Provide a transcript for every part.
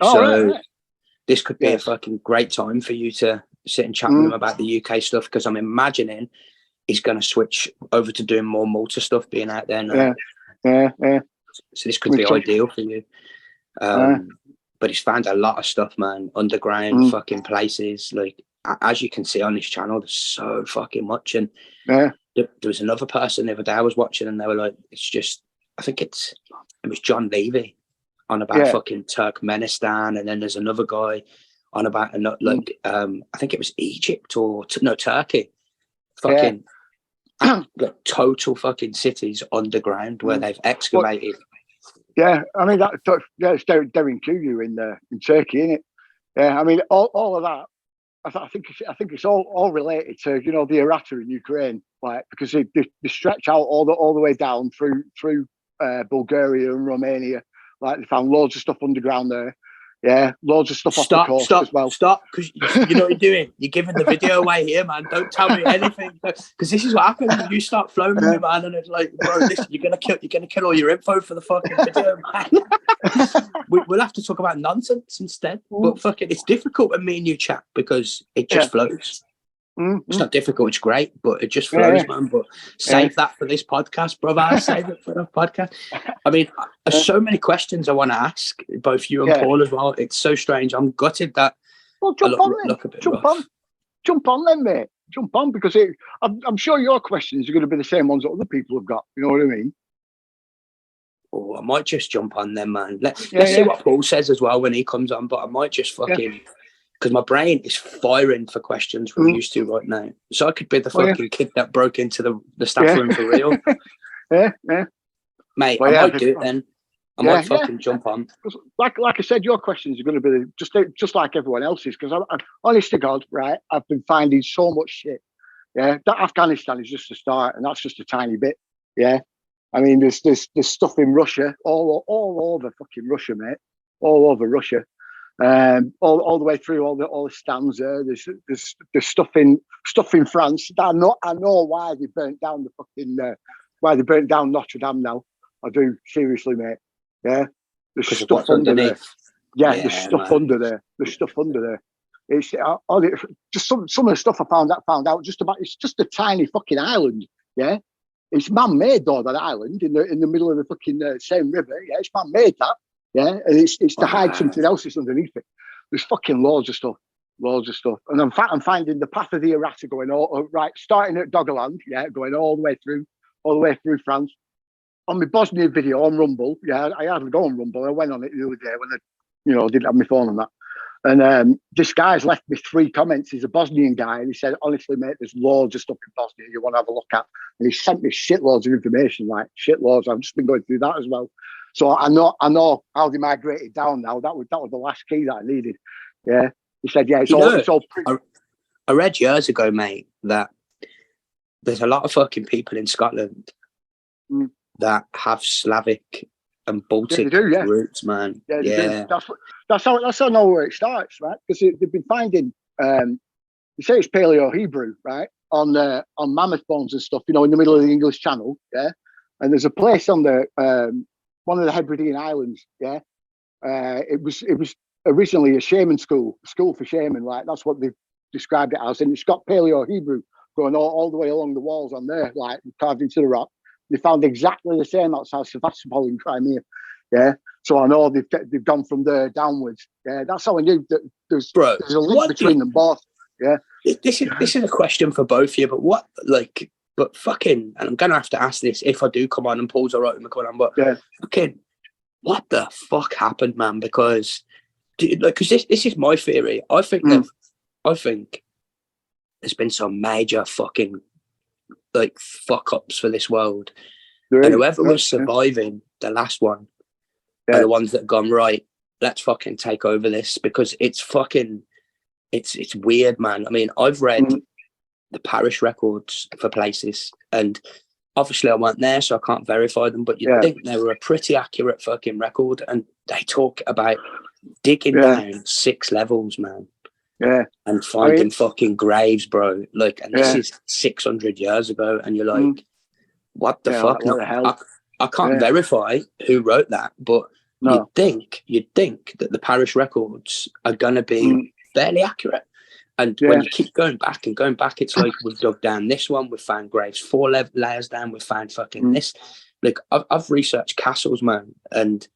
Oh, right. This could be a fucking great time for you to sit and chat with him about the UK stuff, because I'm imagining he's going to switch over to doing more Malta stuff, being out there now. Yeah. So this could be ideal for you. But he's found a lot of stuff, man. Underground fucking places. Like, as you can see on his channel, there's so fucking much. And there was another person the other day I was watching, and they were like, it's just, I think it was John Levy on about fucking Turkmenistan, and then there's another guy on about like I think it was Egypt or Turkey, fucking like total fucking cities underground where they've excavated. I mean it's Derin Kuyu in Turkey, isn't it? Yeah, I mean all of that. I think it's all related to the errata in Ukraine, like, because they stretch out all the way down through Bulgaria and Romania. Like, they found loads of stuff underground there. Yeah, loads of stuff off the coast as well. Stop, because you know what you're doing. You're giving the video away here, man. Don't tell me anything, because this is what happens when you start flowing with me, man. And it's like, bro, listen, you're gonna kill all your info for the fucking video, man. We'll have to talk about nonsense instead. But fucking, it's difficult when me and you chat because it just flows. It's not difficult, it's great, but it just flows, man. But save that for this podcast, brother. Save it for the podcast. I mean, there's so many questions I want to ask both you and Paul as well. It's so strange. I'm gutted that. Well, jump on then, mate. Jump on, because I'm sure your questions are going to be the same ones that other people have got. You know what I mean? Oh, I might just jump on them, man. Let's see what Paul says as well when he comes on. But I might just fucking. Because my brain is firing for questions we're used to right now. So I could be the fucking kid that broke into the staff room for real. Mate, I might do it then. I might fucking jump on. Like I said, your questions are going to be just like everyone else's. Because honest to God, right, I've been finding so much shit. Yeah, that Afghanistan is just a start, and that's just a tiny bit. Yeah, I mean, there's stuff in Russia, all over fucking Russia, mate, all over Russia. All the way through all the stands there. There's stuff in France. I know why they burnt down Notre Dame now. I do, seriously, mate. Yeah, there's stuff underneath. There's stuff under there. There's stuff under there. It's just some of the stuff I found out just about. It's just a tiny fucking island. Yeah, it's man-made though, that island in the middle of the fucking same river. Yeah, it's man-made, that. Yeah, and it's to hide something else that's underneath it. There's fucking loads of stuff. And I'm finding the path of the errata going starting at Doggerland, going all the way through France. On my Bosnia video on Rumble, I hardly go on Rumble. I went on it the other day when I didn't have my phone on that. And this guy's left me 3 comments. He's a Bosnian guy, and he said, honestly, mate, there's loads of stuff in Bosnia you want to have a look at. And he sent me shitloads of information, like shitloads. I've just been going through that as well. So I know how they migrated down now. That was the last key that I needed. Yeah. He said, it's all pretty. I read years ago, mate, that there's a lot of fucking people in Scotland that have Slavic and Baltic roots, man. Yeah. That's how I know where it starts, right? Because they've been finding they say it's Paleo Hebrew, right? On mammoth bones and stuff, in the middle of the English Channel, yeah. And there's a place on the one of the Hebridean Islands, yeah. It was originally a shaman school for shaman, like that's what they described it as, and it's got Paleo Hebrew going all the way along the walls on there, like carved into the rock. They found exactly the same outside Sevastopol in Crimea, yeah. So I know they've gone from there downwards. Yeah, that's how I knew that there's a link between them both. Yeah. This is a question for both of you, but fucking, and I'm gonna have to ask this if I do come on and Paul's all right with me coming on, but fucking, what the fuck happened, man? Because this is my theory. I think there's been some major fucking fuck ups for this world, and whoever was surviving the last one are the ones that have gone, right, let's fucking take over this, because it's fucking, it's weird, man. I mean, I've read the parish records for places, and obviously I weren't there, so I can't verify them, but you'd think they were a pretty accurate fucking record, and they talk about digging down 6 levels, man. Yeah. And finding fucking graves, bro. And this is 600 years ago, and you're like, what the fuck? What the hell? I can't verify who wrote that, but No. you'd think that the parish records are going to be fairly accurate. And when you keep going back, it's like we've dug down this one, we've found graves 4 layers down, we've found fucking this. Like I've researched castles, man, and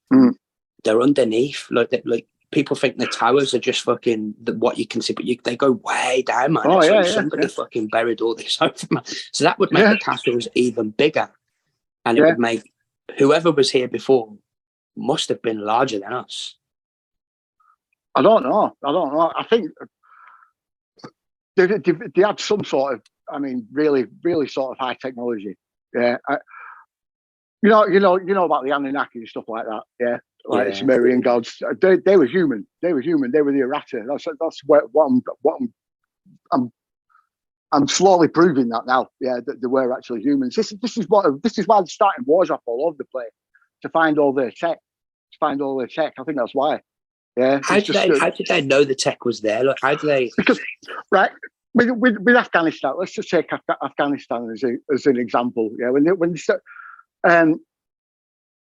they're underneath. Like people think the towers are just fucking what you can see, but they go way down, man. Somebody fucking buried all this over, man. So that would make the castles even bigger, and it would make whoever was here before must have been larger than us. I don't know. I think they had some sort of, I mean, really, really sort of high technology. Yeah. You know about the Anunnaki and stuff like that. Yeah. Like the Sumerian gods. They were human. They were the errata. That's what I'm slowly proving that now. Yeah, that they were actually humans. This is why they're starting wars off all over the place to find all their tech. I think that's why. Yeah. How did they know the tech was there? Like, how do they? Because right with Afghanistan, let's just take Afghanistan as an example. Yeah, when they start,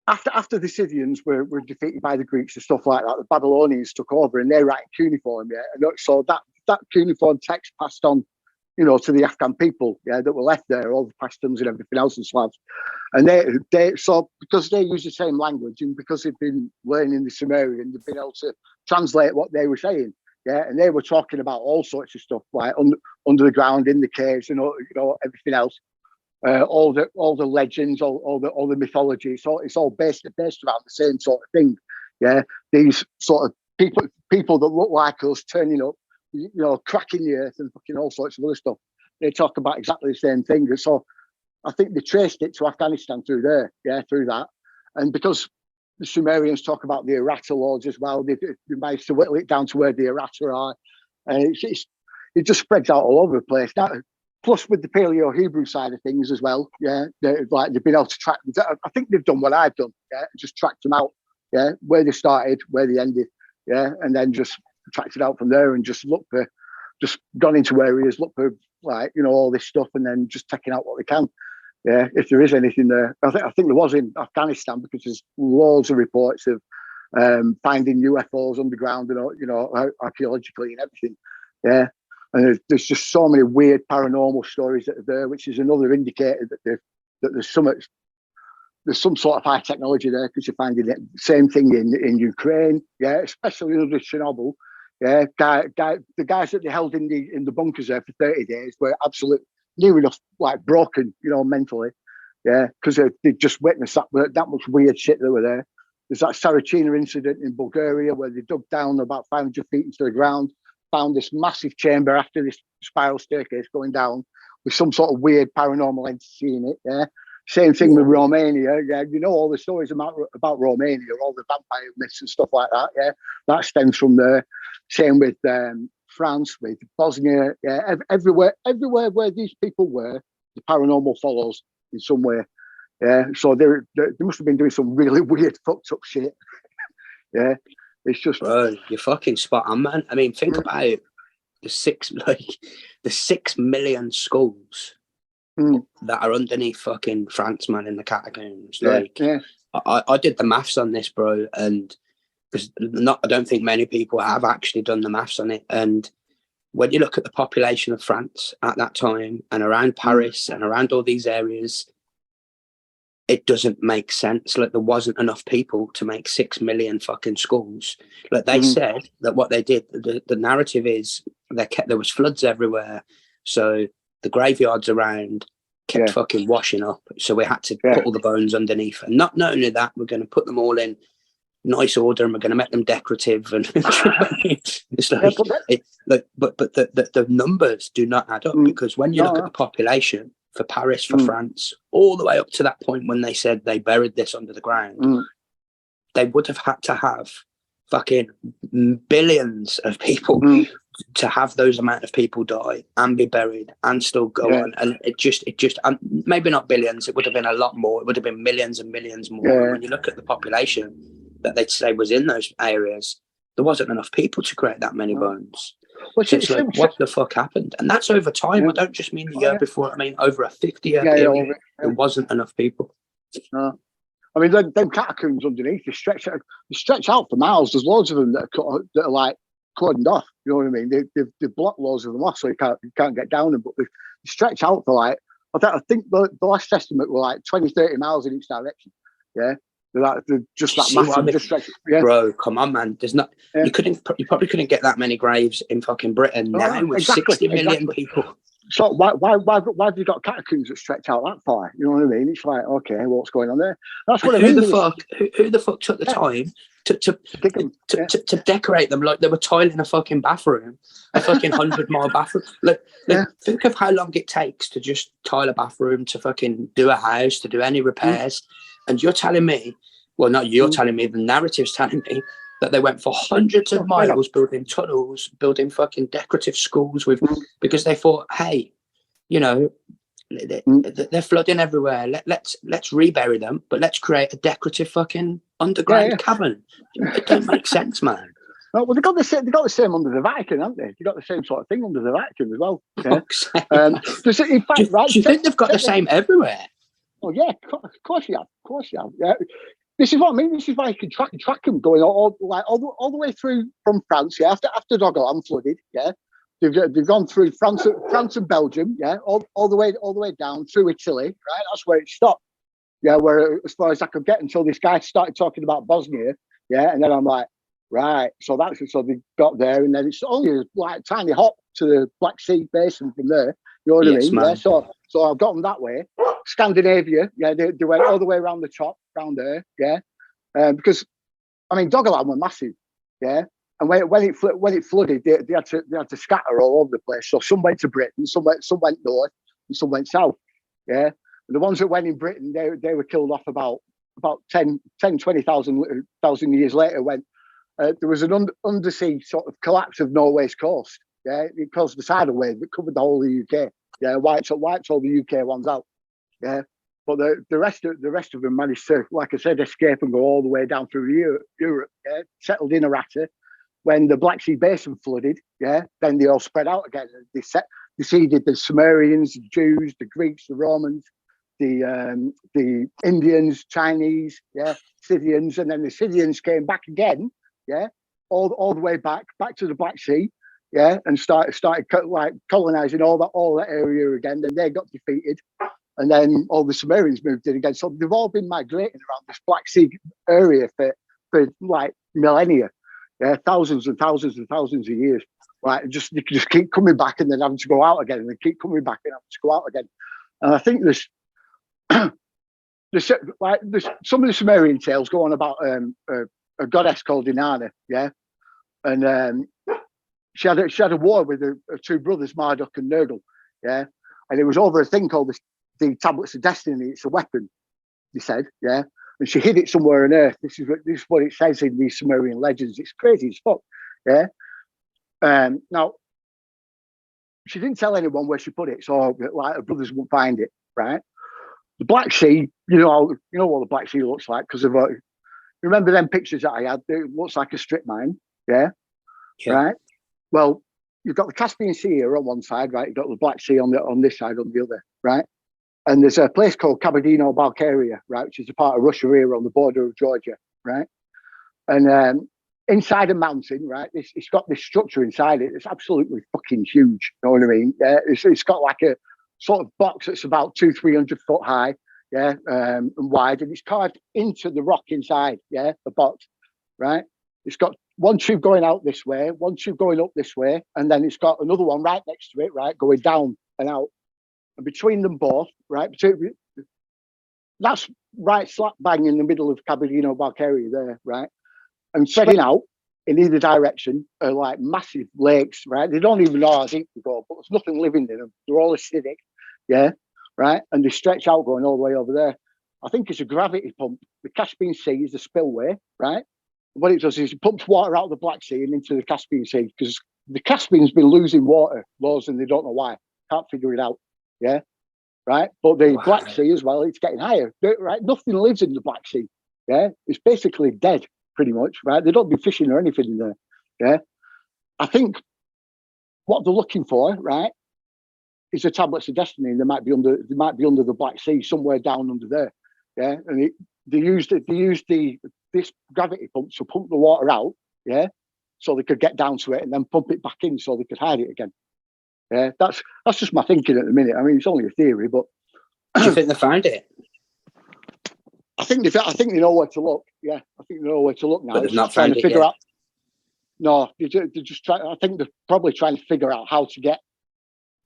after the Scythians were defeated by the Greeks and stuff like that, the Babylonians took over and they write cuneiform. Yeah, and so that cuneiform text passed on, to the Afghan people, that were left there, all the Pashtuns and everything else and Slavs. And so because they use the same language and because they've been learning the Sumerian, they've been able to translate what they were saying. Yeah, and they were talking about all sorts of stuff, like under the ground, in the caves, and everything else. All the legends, all the mythology. It's all based around the same sort of thing. Yeah, these sort of people that look like us turning up, cracking the earth and fucking all sorts of other stuff. They talk about exactly the same thing. And so I think they traced it to Afghanistan through that. And because the Sumerians talk about the errata lords as well, they managed to whittle it down to where the errata are. And it just spreads out all over the place. Now, plus with the Paleo-Hebrew side of things as well, they've been able to track. I think they've done what I've done, just tracked them out, where they started, where they ended, and then just tracked it out from there and just gone into areas, look for all this stuff, and then just taking out what they can. Yeah, if there is anything there, I think there was in Afghanistan, because there's loads of reports of finding UFOs underground and archaeologically and everything. Yeah. And there's just so many weird paranormal stories that are there, which is another indicator that there's some sort of high technology there, because you're finding the same thing in Ukraine, especially under Chernobyl. Yeah, the guys that they held in the bunkers there for 30 days were absolutely near enough broken, mentally. Yeah, because they just witnessed that much weird shit that were there. There's that Sarachina incident in Bulgaria where they dug down about 500 feet into the ground, found this massive chamber after this spiral staircase going down with some sort of weird paranormal entity in it. Yeah. Same thing with Romania. Yeah. All the stories about Romania, all the vampire myths and stuff like that. Yeah. That stems from there. Same with France, with Bosnia. Yeah. Everywhere where these people were, the paranormal follows in some way. Yeah. So they must have been doing some really weird, fucked up shit. Yeah. It's just, bro, you're fucking spot on, man. I mean, think about the 6 million skulls that are underneath fucking France, man, in the catacombs. I did the maths on this, bro, and I don't think many people have actually done the maths on it. And when you look at the population of France at that time and around Paris and around all these areas, it doesn't make sense. Like, there wasn't enough people to make 6 million fucking skulls. Like, they said that what they did, the narrative is there was floods everywhere, so the graveyards around kept fucking washing up. So we had to put all the bones underneath, and not only that, we're going to put them all in nice order and we're going to make them decorative. And it's like, but the numbers do not add up, because when you look at the population for Paris, for France, all the way up to that point when they said they buried this under the ground, they would have had to have fucking billions of people to have those amount of people die and be buried and still go on. And it just maybe not billions, it would have been a lot more. It would have been millions and millions more. And when you look at the population that they'd say was in those areas, there wasn't enough people to create that many bones. Well, so it's like, what the fuck happened? And that's over time. I don't just mean the year before. I mean over a 50-year period. There wasn't enough people. I mean, them catacombs underneath, they stretch out for miles. There's loads of them that are like cordoned off. You know what I mean? They've blocked loads of them off, so you can't get down them. But they stretch out for like, I think the last estimate were like 20, 30 miles in each direction. Yeah, they're just that massive. Just stretch, yeah. Bro, come on, man. There's not. Yeah. You probably couldn't get that many graves in fucking Britain now with 60 million people. So why have you got catacombs that stretch out that far? You know what I mean? It's like, okay, well, what's going on there? That's what I mean. Who the fuck took the time to decorate them like they were tiling a fucking bathroom, a fucking 100-mile bathroom? Think of how long it takes to just tile a bathroom, to fucking do a house, to do any repairs. And you're telling me, well, not you're telling me, the narrative's telling me that they went for hundreds of miles building tunnels, building fucking decorative schools because they thought, hey, you know, they're flooding everywhere. Let's rebury them, but let's create a decorative fucking underground cavern. It don't make sense, man. Well, they got the same under the Vatican, haven't they? They got the same sort of thing under the Vatican as well. Yeah? In fact, do you think they've got the same everywhere? Oh yeah, of course you have. Of course you have. Yeah. This is what I mean. This is why you can track them going all the way through from France. Yeah, after Doggerland flooded. Yeah, they've gone through France and Belgium. Yeah, all the way down through Italy. Right, that's where it stopped. Yeah, where as far as I could get until this guy started talking about Bosnia. Yeah, and then I'm like, right. So they got there, and then it's only like a tiny hop to the Black Sea basin from there. You know what I mean? Man. Yeah. So I've got them that way. Scandinavia. Yeah, they went all the way around the top, around there. Yeah, because I mean, Doggerland were massive. Yeah, and when it flooded, they had to scatter all over the place. So some went to Britain, some went north, and some went south. Yeah, and the ones that went in Britain, they were killed off about 20,000 years later when there was an undersea sort of collapse of Norway's coast. Yeah, it caused the tidal wave that covered the whole of the UK. Yeah, wiped all the UK ones out. Yeah, but the rest of them managed to, like I said, escape and go all the way down through Europe. Yeah, settled in Errata. When the Black Sea Basin flooded, yeah, then they all spread out again. They seeded the Sumerians, the Jews, the Greeks, the Romans, the Indians, Chinese, yeah, Scythians, and then the Scythians came back again. Yeah, all the way back to the Black Sea. Yeah, and started like colonizing all that area again. Then they got defeated, and then all the Sumerians moved in again. So they've all been migrating around this Black Sea area for like millennia, yeah, thousands and thousands and thousands of years. Right, they just keep coming back and then having to go out again, and they keep coming back and having to go out again. And I think there's some of the Sumerian tales go on about a goddess called Inanna, yeah, and she had a war with her two brothers, Marduk and Nergal, yeah, and it was over a thing called the Tablets of Destiny. It's a weapon, they said, yeah, and she hid it somewhere on Earth. This is what it says in these Sumerian legends. It's crazy as fuck, yeah. Now, she didn't tell anyone where she put it, so like her brothers wouldn't find it, right? The Black Sea, you know what the Black Sea looks like because of remember them pictures that I had? It looks like a strip mine, yeah. Right. Well, you've got the Caspian Sea here on one side, right? You've got the Black Sea on this side, on the other, right? And there's a place called Kabardino-Balkaria, right, which is a part of Russia here on the border of Georgia, right? And inside a mountain, right, it's got this structure inside it. It's absolutely fucking huge. You know what I mean? It's got like a sort of box that's about 200-300 foot high, yeah, and wide, and it's carved into the rock inside, yeah, the box, right? It's got one tube going out this way, one tube going up this way, and then it's got another one right next to it, right, going down and out. And between them both, right, that's right slap bang in the middle of Kabardino-Balkaria there, right? And spreading out in either direction are like massive lakes, right? They don't even know how deep they go, but there's nothing living in them. They're all acidic, yeah, right? And they stretch out going all the way over there. I think it's a gravity pump. The Caspian Sea is the spillway, right? What it does is it pumps water out of the Black Sea and into the Caspian Sea because the Caspian's been losing water laws and they don't know why. Can't figure it out. Yeah. Right. But the Black Sea as well, it's getting higher. Right. Nothing lives in the Black Sea. Yeah. It's basically dead pretty much. Right. They don't be fishing or anything in there. Yeah. I think what they're looking for, right, is the Tablets of Destiny. And they might be under the Black Sea, somewhere down under there. Yeah. And they used this gravity pump to pump the water out, yeah, so they could get down to it and then pump it back in so they could hide it again. Yeah, that's just my thinking at the minute. I mean, it's only a theory, but do you think they found it? I think they know where to look. Yeah, I think they know where to look now. But they've not trying found to it figure yet. out. No, they're just trying. I think they're probably trying to figure out how to get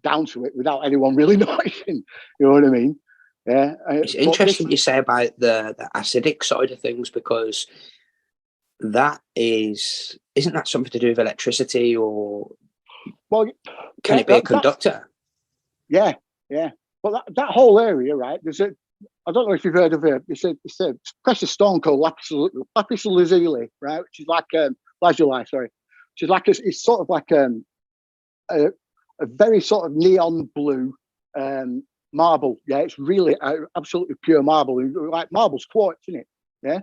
down to it without anyone really noticing. You know what I mean? Yeah. It's interesting you say about the acidic side of things, because that isn't that something to do with electricity, or can it be a conductor? Yeah. But that whole area, right? I don't know if you've heard of it. It's a precious stone called lapis lazuli, right? Which is like lazuli, sorry. Which is like it's sort of like a very sort of neon blue marble. Yeah, it's really absolutely pure marble. Like marble's quartz, isn't it? Yeah.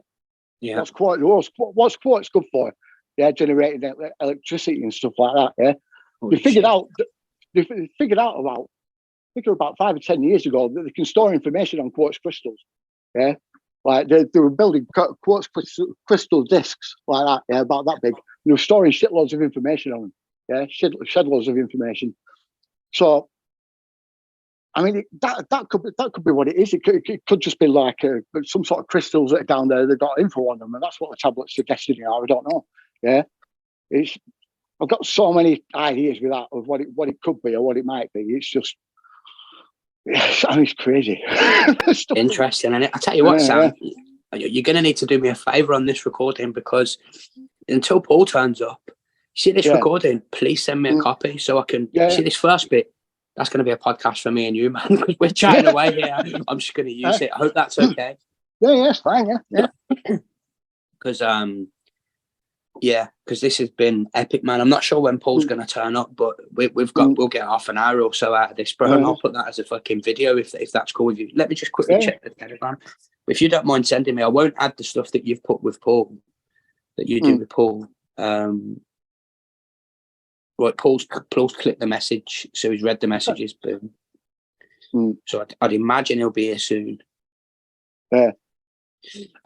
Yeah. What's quartz good for? Yeah, generating electricity and stuff like that. Yeah. They figured out about 5 or 10 years ago that they can store information on quartz crystals. Yeah, like they were building quartz crystal discs like that. Yeah, about that big. They were storing shitloads of information on them. Yeah, shed loads of information. So, I mean, that could be what it is. It could just be like some sort of crystals that are down there that got info on them, and that's what the tablets of destiny are. I don't know. Yeah, I've got so many ideas with that of what it could be or what it might be. It's just. I mean, it's crazy. Interesting. And I tell you what, Sam, you're going to need to do me a favour on this recording, because until Paul turns up, you see this recording, please send me a copy so I can see this first bit. That's going to be a podcast for me and you, man, because we're chatting away here. I'm just going to use it. I hope that's okay. Yeah, it's fine. Yeah. Because because this has been epic, man. I'm not sure when Paul's going to turn up, but we'll get half an hour or so out of this, bro, and I'll put that as a fucking video if that's cool with you. Let me just quickly check the Telegram. If you don't mind sending me, I won't add the stuff that you've put with Paul, that you do with Paul. Right, Paul's clicked the message, so he's read the messages. Boom. So I'd imagine he'll be here soon. Yeah.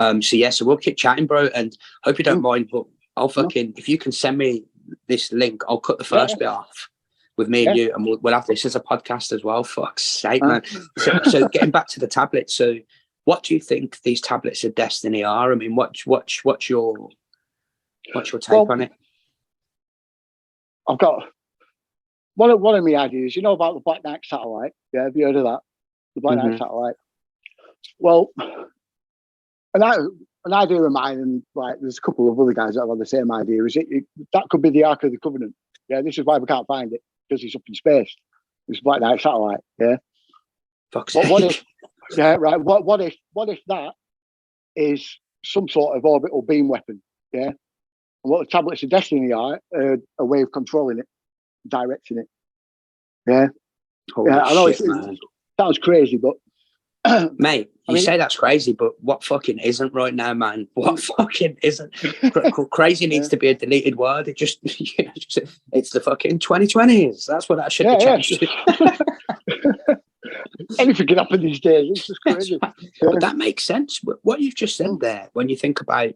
So we'll keep chatting, bro, and hope you don't mind, but I'll fucking, if you can send me this link, I'll cut the first bit off with me and you, and we'll have this as a podcast as well. Fuck's sake, man. So getting back to the tablets, so what do you think these tablets of destiny are? I mean, what's your take on it? I've got one of my ideas. You know about the Black Knight satellite? Yeah, have you heard of that? The Black Knight satellite. Well, an idea of mine, and like there's a couple of other guys that have had the same idea, is that could be the Ark of the Covenant. Yeah, this is why we can't find it, because it's up in space. It's Black Knight satellite. Yeah. Fuck's but sake. what if? Yeah, right. What if that is some sort of orbital beam weapon? Yeah. And what the tablets of destiny are a way of controlling it, directing it. Yeah. Holy I know shit, man. It sounds crazy, but mate, you say that's crazy, but what fucking isn't right now, man? What fucking isn't? Crazy needs to be a deleted word. It just, it's the fucking 2020s. That's what that should be changed to. Anything can happen these days. It's just crazy. But that makes sense. What you've just said there, when you think about,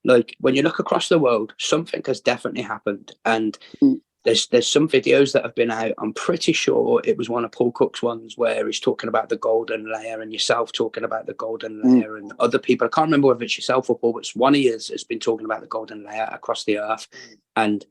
like, when you look across the world, something has definitely happened, and there's some videos that have been out. I'm pretty sure it was one of Paul Cook's ones where he's talking about the golden layer, and yourself talking about the golden layer, and other people. I can't remember whether it's yourself or Paul, but one of you has been talking about the golden layer across the earth, and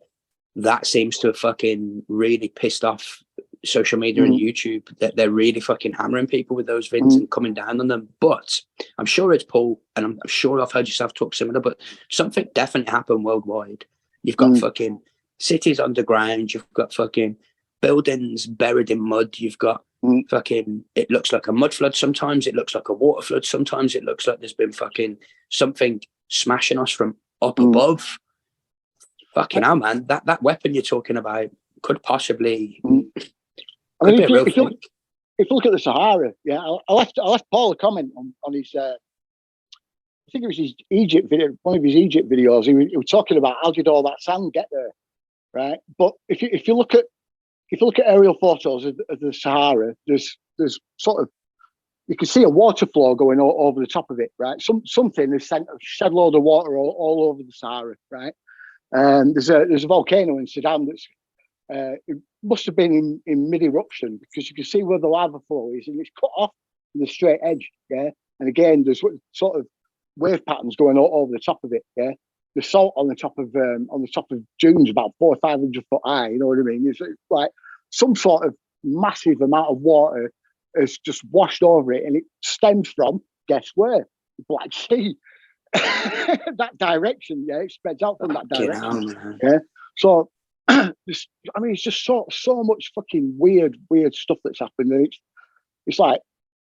that seems to have fucking really pissed off social media and YouTube, that they're really fucking hammering people with those vids and coming down on them. But I'm sure it's Paul, and I'm sure I've heard yourself talk similar, but something definitely happened worldwide. You've got fucking cities underground, you've got fucking buildings buried in mud, you've got fucking, it looks like a mud flood sometimes, it looks like a water flood sometimes, it looks like there's been fucking something smashing us from up above. Fucking hell, man, that weapon you're talking about could possibly I mean, if you look at the Sahara, I left Paul a comment on his I think it was his Egypt video, one of his Egypt videos. He was talking about how did all that sand get there, right? But if you look at aerial photos of the Sahara, there's sort of you can see a water flow going over the top of it, right? Something has shed a load of water all over the Sahara, right? There's a volcano in Sudan that's it must have been in mid-eruption, because you can see where the lava flow is, and it's cut off from the straight edge, yeah. And again, there's sort of wave patterns going over the top of it, yeah. The salt on the top of dunes about 400 or 500 foot high. You know what I mean? It's like some sort of massive amount of water has just washed over it, and it stems from, guess where? The Black Sea. That direction, yeah. It spreads out from that direction, yeah. So, it's just so much fucking weird stuff that's happened, and it's like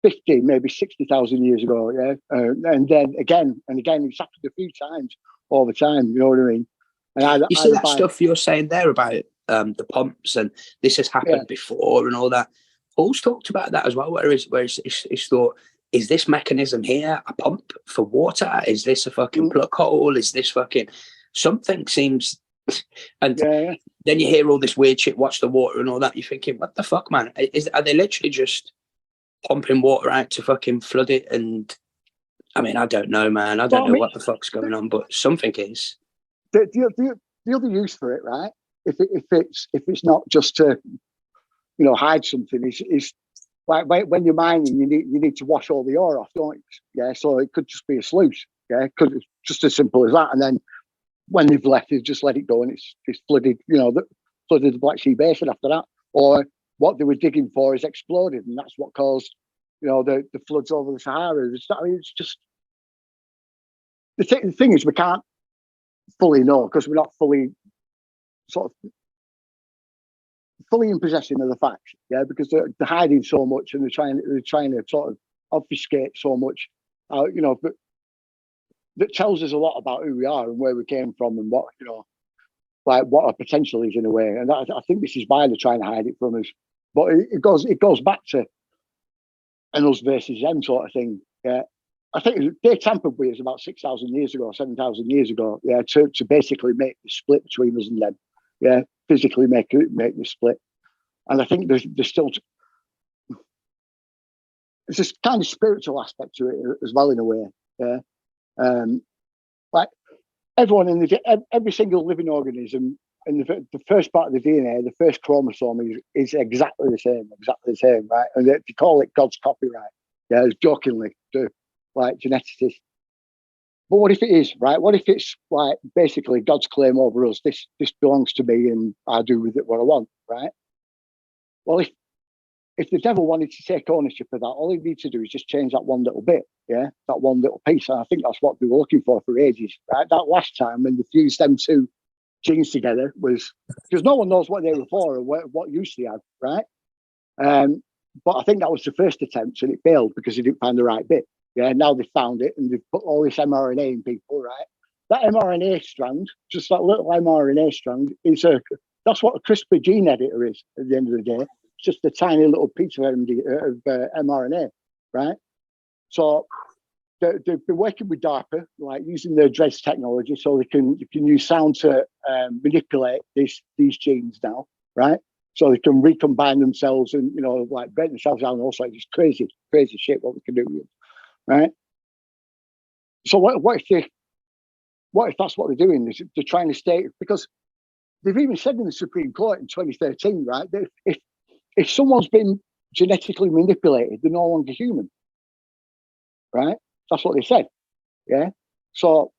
50, maybe 60,000 years ago, yeah. And then again and again, it's happened a few times all the time. You know what I mean? And you see that stuff you're saying there about the pumps, and this has happened before and all that. Paul's talked about that as well, where it's thought, is this mechanism here a pump for water? Is this a fucking plug hole? Is this fucking something seems? And then you hear all this weird shit, watch the water and all that. You're thinking, what the fuck, man? Are they literally just pumping water out to fucking flood it? And I mean, I don't know, man. I don't know what the fuck's going on, but something is. The other use for it, right? If it's not just to, hide something, is like when you're mining, you need to wash all the ore off, don't you? Yeah, so it could just be a sluice. Yeah, could just as simple as that. And then when they've left, they've just let it go, and it's flooded. Flooded the Black Sea Basin after that. Or what they were digging for is exploded, and that's what caused, the floods over the Sahara. It's just the thing is, we can't fully know, because we're not fully in possession of the facts, yeah, because they're hiding so much, and they're trying to sort of obfuscate so much, but that tells us a lot about who we are and where we came from, and what what our potential is in a way. And I think this is why they're trying to hide it from us. But it goes back to an us versus them sort of thing. Yeah, I think they tampered with us about 6,000 years ago, 7,000 years ago. Yeah, to basically make the split between us and them. Yeah, physically make the split. And I think there's still there's this kind of spiritual aspect to it as well, in a way. Yeah, like everyone every single living organism, and the first part of the DNA, the first chromosome is exactly the same, right? And they call it God's copyright. Yeah, jokingly to geneticists. But what if it is, right? What if it's like basically God's claim over us? This belongs to me, and I do with it what I want, right? Well, if the devil wanted to take ownership of that, all he needs to do is just change that one little bit, yeah, that one little piece. And I think that's what they were looking for ages, right? That last time when they fused them two genes together was because no one knows what they were for or what use they had, right? But I think that was the first attempt, and it failed because they didn't find the right bit. Yeah, now they found it, and they've put all this mRNA in people, right? That mRNA strand, just that little mRNA strand, that's what a CRISPR gene editor is at the end of the day. It's just a tiny little piece of mRNA, right? So they've been working with DARPA, like using their DRESS technology, so they can use sound to manipulate these genes now, right? So they can recombine themselves and break themselves down. Also, just crazy shit what we can do with them, right? So what if that's what they're doing? They're trying to stay, because they've even said in the Supreme Court in 2013, right, that if someone's been genetically manipulated, they're no longer human, right? That's what they said, yeah. So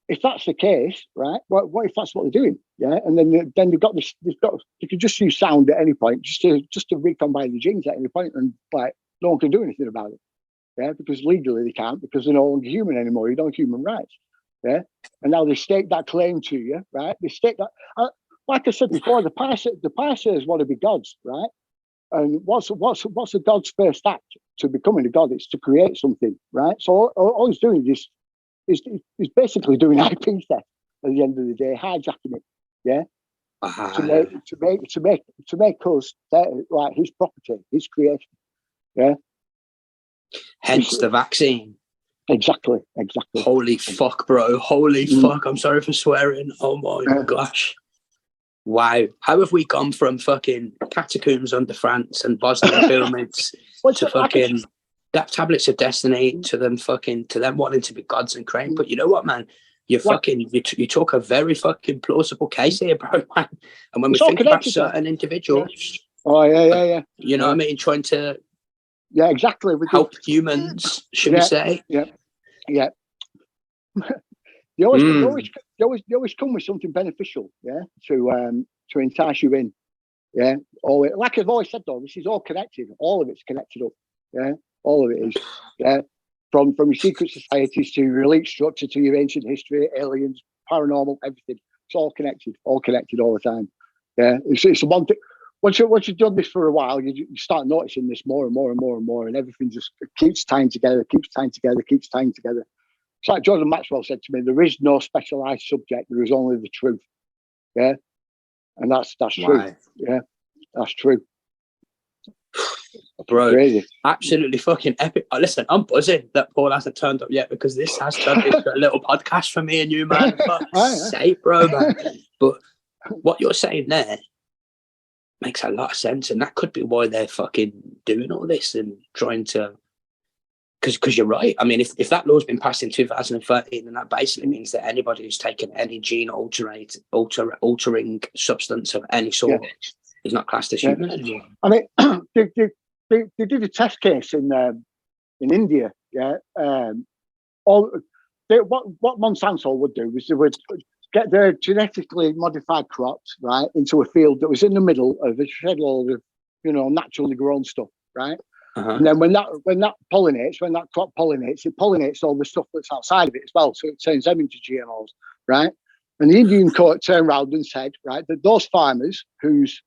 if that's the case, right, what if that's what they're doing, yeah? And then they've got this. You can just use sound at any point, just to recombine the genes at any point, and no one can do anything about it, yeah, because legally they can't, because they're no longer human anymore. You don't have human rights, yeah. And now they stake that claim to you, right? They stake that. Like I said before, the Pisces want to be gods, right? And what's a god's first act to becoming a god? It's to create something, right? So all he's doing is basically doing IP theft at the end of the day, hijacking it, yeah, to make us like his property, his creation, yeah. Hence the vaccine. Exactly. Holy fuck, bro! Holy fuck! I'm sorry for swearing. Oh my gosh. Wow, how have we gone from fucking catacombs under France and Bosnian pyramids to fucking that tablets of destiny to them wanting to be gods and create. But you know what, man? You talk a very fucking plausible case here, bro, man. And when we think about certain individuals, you know what I mean, trying to exactly help humans, should we say? Yeah. You always come with something beneficial, to entice you in, like I've always said though, this is all connected. All of it's connected up, all of it is, from your secret societies to your elite structure to your ancient history, aliens, paranormal, everything. It's all connected all the time. Yeah, it's the one thing. Once you've done this for a while, you start noticing this more and more and more and more, and everything just keeps tying together. It's like Jordan Maxwell said to me, there is no specialized subject, there is only the truth. Yeah. And that's true. Yeah. That's true. Bro, crazy. Absolutely fucking epic. Listen, I'm buzzing that Paul hasn't turned up yet, because this has turned into a little podcast for me and you, man. Fuck's sake, bro, man. But what you're saying there makes a lot of sense, and that could be why they're fucking doing all this and trying to. Because you're right. I mean, if that law's been passed in 2013, then that basically means that anybody who's taken any gene altering substance of any sort is not classed as human anymore. I mean, they did a test case in India. What Monsanto would do is they would get their genetically modified crops into a field that was in the middle of a shed load of naturally grown stuff, right? And then when that crop pollinates, it pollinates all the stuff that's outside of it as well. So it turns them into GMOs, right? And the Indian court turned around and said, right, that those farmers whose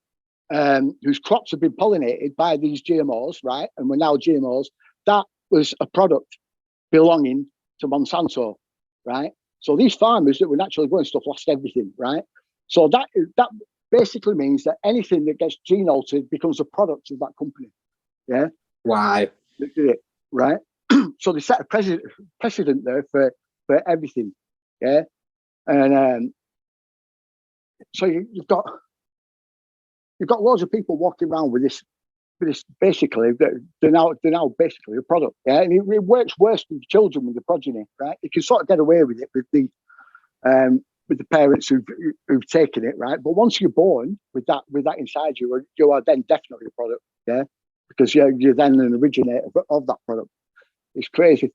crops have been pollinated by these GMOs, right, and were now GMOs, that was a product belonging to Monsanto, right? So these farmers that were naturally growing stuff lost everything, right? So that basically means that anything that gets gene altered becomes a product of that company. Yeah. Wow. They did it, right? So they set a precedent there for everything. Yeah. And so you've got loads of people walking around with this basically, they're now basically a product. Yeah. And it works worse with children, with the progeny, right? You can sort of get away with it with the parents who've taken it, right? But once you're born with that inside you, you are then definitely a product. Yeah. Because you're then an originator of that product. It's crazy.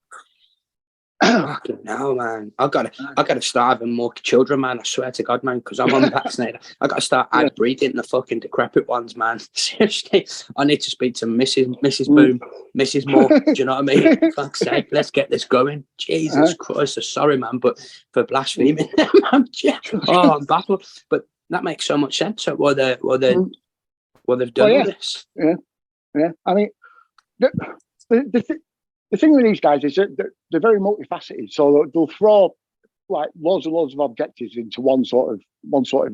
Fucking hell, man. I gotta start having more children, man. I swear to God, man, because I'm unvaccinated. I gotta start breeding the fucking decrepit ones, man. Seriously, I need to speak to Mrs. Boom, Mrs. Moore. Do you know what I mean? Fuck's sake, let's get this going. Jesus Christ, sorry, man, but for blaspheming, man. Oh, I'm baffled. But that makes so much sense. So why they've done all this. Yeah, I mean, the thing with these guys is that they're very multifaceted. So they'll throw like loads and loads of objectives into one sort of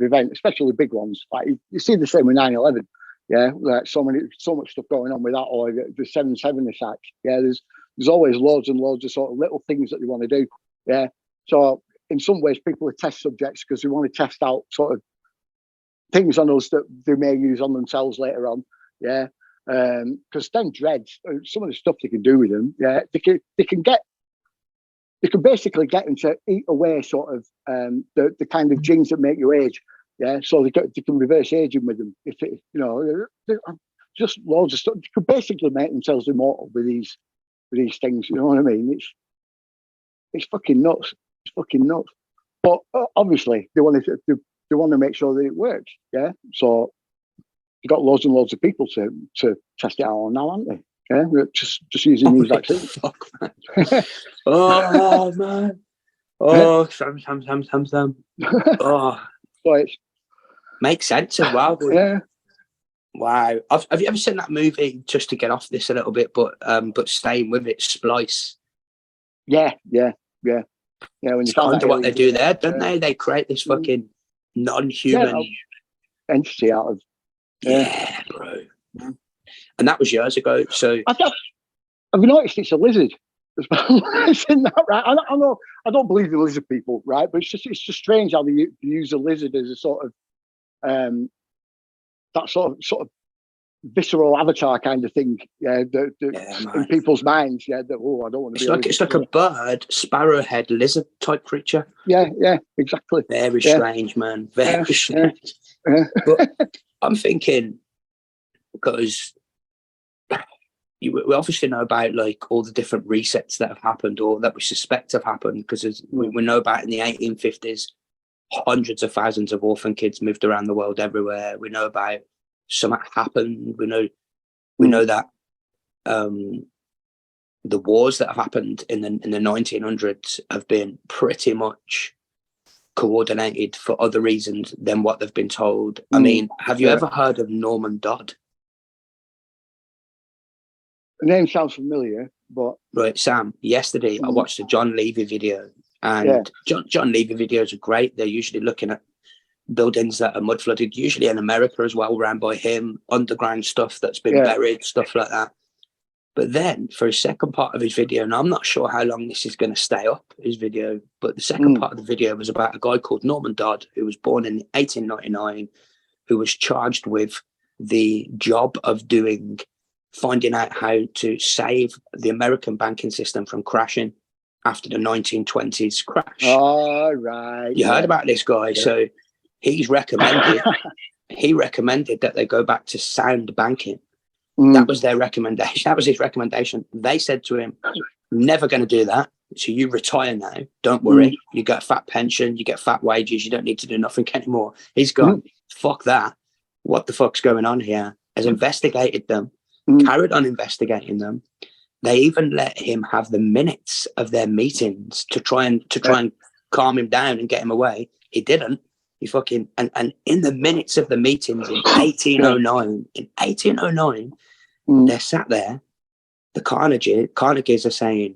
event, especially big ones. Like you see the same with 9/11. Yeah, like so much stuff going on with that, or the 7/7 attacks. Yeah, there's always loads and loads of sort of little things that they want to do. Yeah, so in some ways, people are test subjects because they want to test out sort of things on us that they may use on themselves later on. Yeah. Because then dreads, some of the stuff they can do with them, they can basically get them to eat away sort of the kind of genes that make you age. Yeah, so they can reverse aging with them. If it, just loads of stuff. They could basically make themselves immortal with these things. You know what I mean? It's fucking nuts. It's fucking nuts. But obviously they want to make sure that it works. Yeah, so. You've got loads and loads of people to test it out on now, haven't they? Yeah, just using these vaccines. Fuck, man. Oh man. Oh, Sam. Oh, so it's makes sense as well. Yeah. Wow. Have you ever seen that movie? Just to get off this a little bit, but staying with it, Splice. Yeah. When it's kind of what they do there, don't they? They create this fucking non-human entity out of. Yeah, bro. And that was years ago. So I've noticed it's a lizard as well. Isn't that right? I know I don't believe in lizard people, right? But it's just strange how they use a lizard as a sort of that sort of visceral avatar kind of thing, in people's minds, I don't want to be. It's like a bird, sparrowhead, lizard type creature. Yeah, exactly. Very strange, man. Very strange. But I'm thinking, because we obviously know about like all the different resets that have happened or that we suspect have happened, because we know about in the 1850s, hundreds of thousands of orphan kids moved around the world everywhere. We know about something happened. We know that the wars that have happened in the 1900s have been pretty much coordinated for other reasons than what they've been told. I mean, have you ever heard of Norman Dodd? The name sounds familiar, but... Right, Sam, yesterday I watched a John Levy video, and John Levy videos are great. They're usually looking at buildings that are mud flooded, usually in America as well, ran by him, underground stuff that's been buried, stuff like that. But then for his second part of his video, and I'm not sure how long this is going to stay up, his video, but the second part of the video was about a guy called Norman Dodd, who was born in 1899, who was charged with the job of finding out how to save the American banking system from crashing after the 1920s crash. Oh, right. You heard about this guy. Yeah. So he recommended that they go back to sound banking. That was their recommendation. That was his recommendation. They said to him, never going to do that. So you retire now. Don't worry. You get a fat pension. You get fat wages. You don't need to do nothing anymore. He's gone, fuck that. What the fuck's going on here? Has investigated them. Carried on investigating them. They even let him have the minutes of their meetings to try and calm him down and get him away. He didn't. He fucking and in the minutes of the meetings in 1809, they're sat there. The Carnegies are saying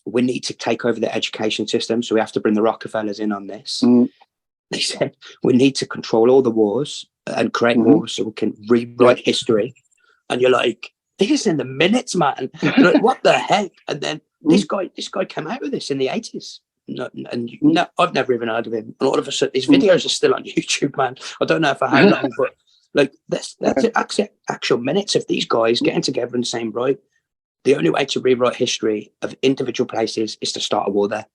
we need to take over the education system, so we have to bring the Rockefellers in on this. They said we need to control all the wars and create wars so we can rewrite history. And you're like, this is in the minutes, man. Like, what the heck? And then this guy came out with this in the 80s. I've never even heard of him. And all of a sudden, his videos are still on YouTube, man. I don't know for how long, but like that's actual minutes of these guys getting together and saying, right, the only way to rewrite history of individual places is to start a war there.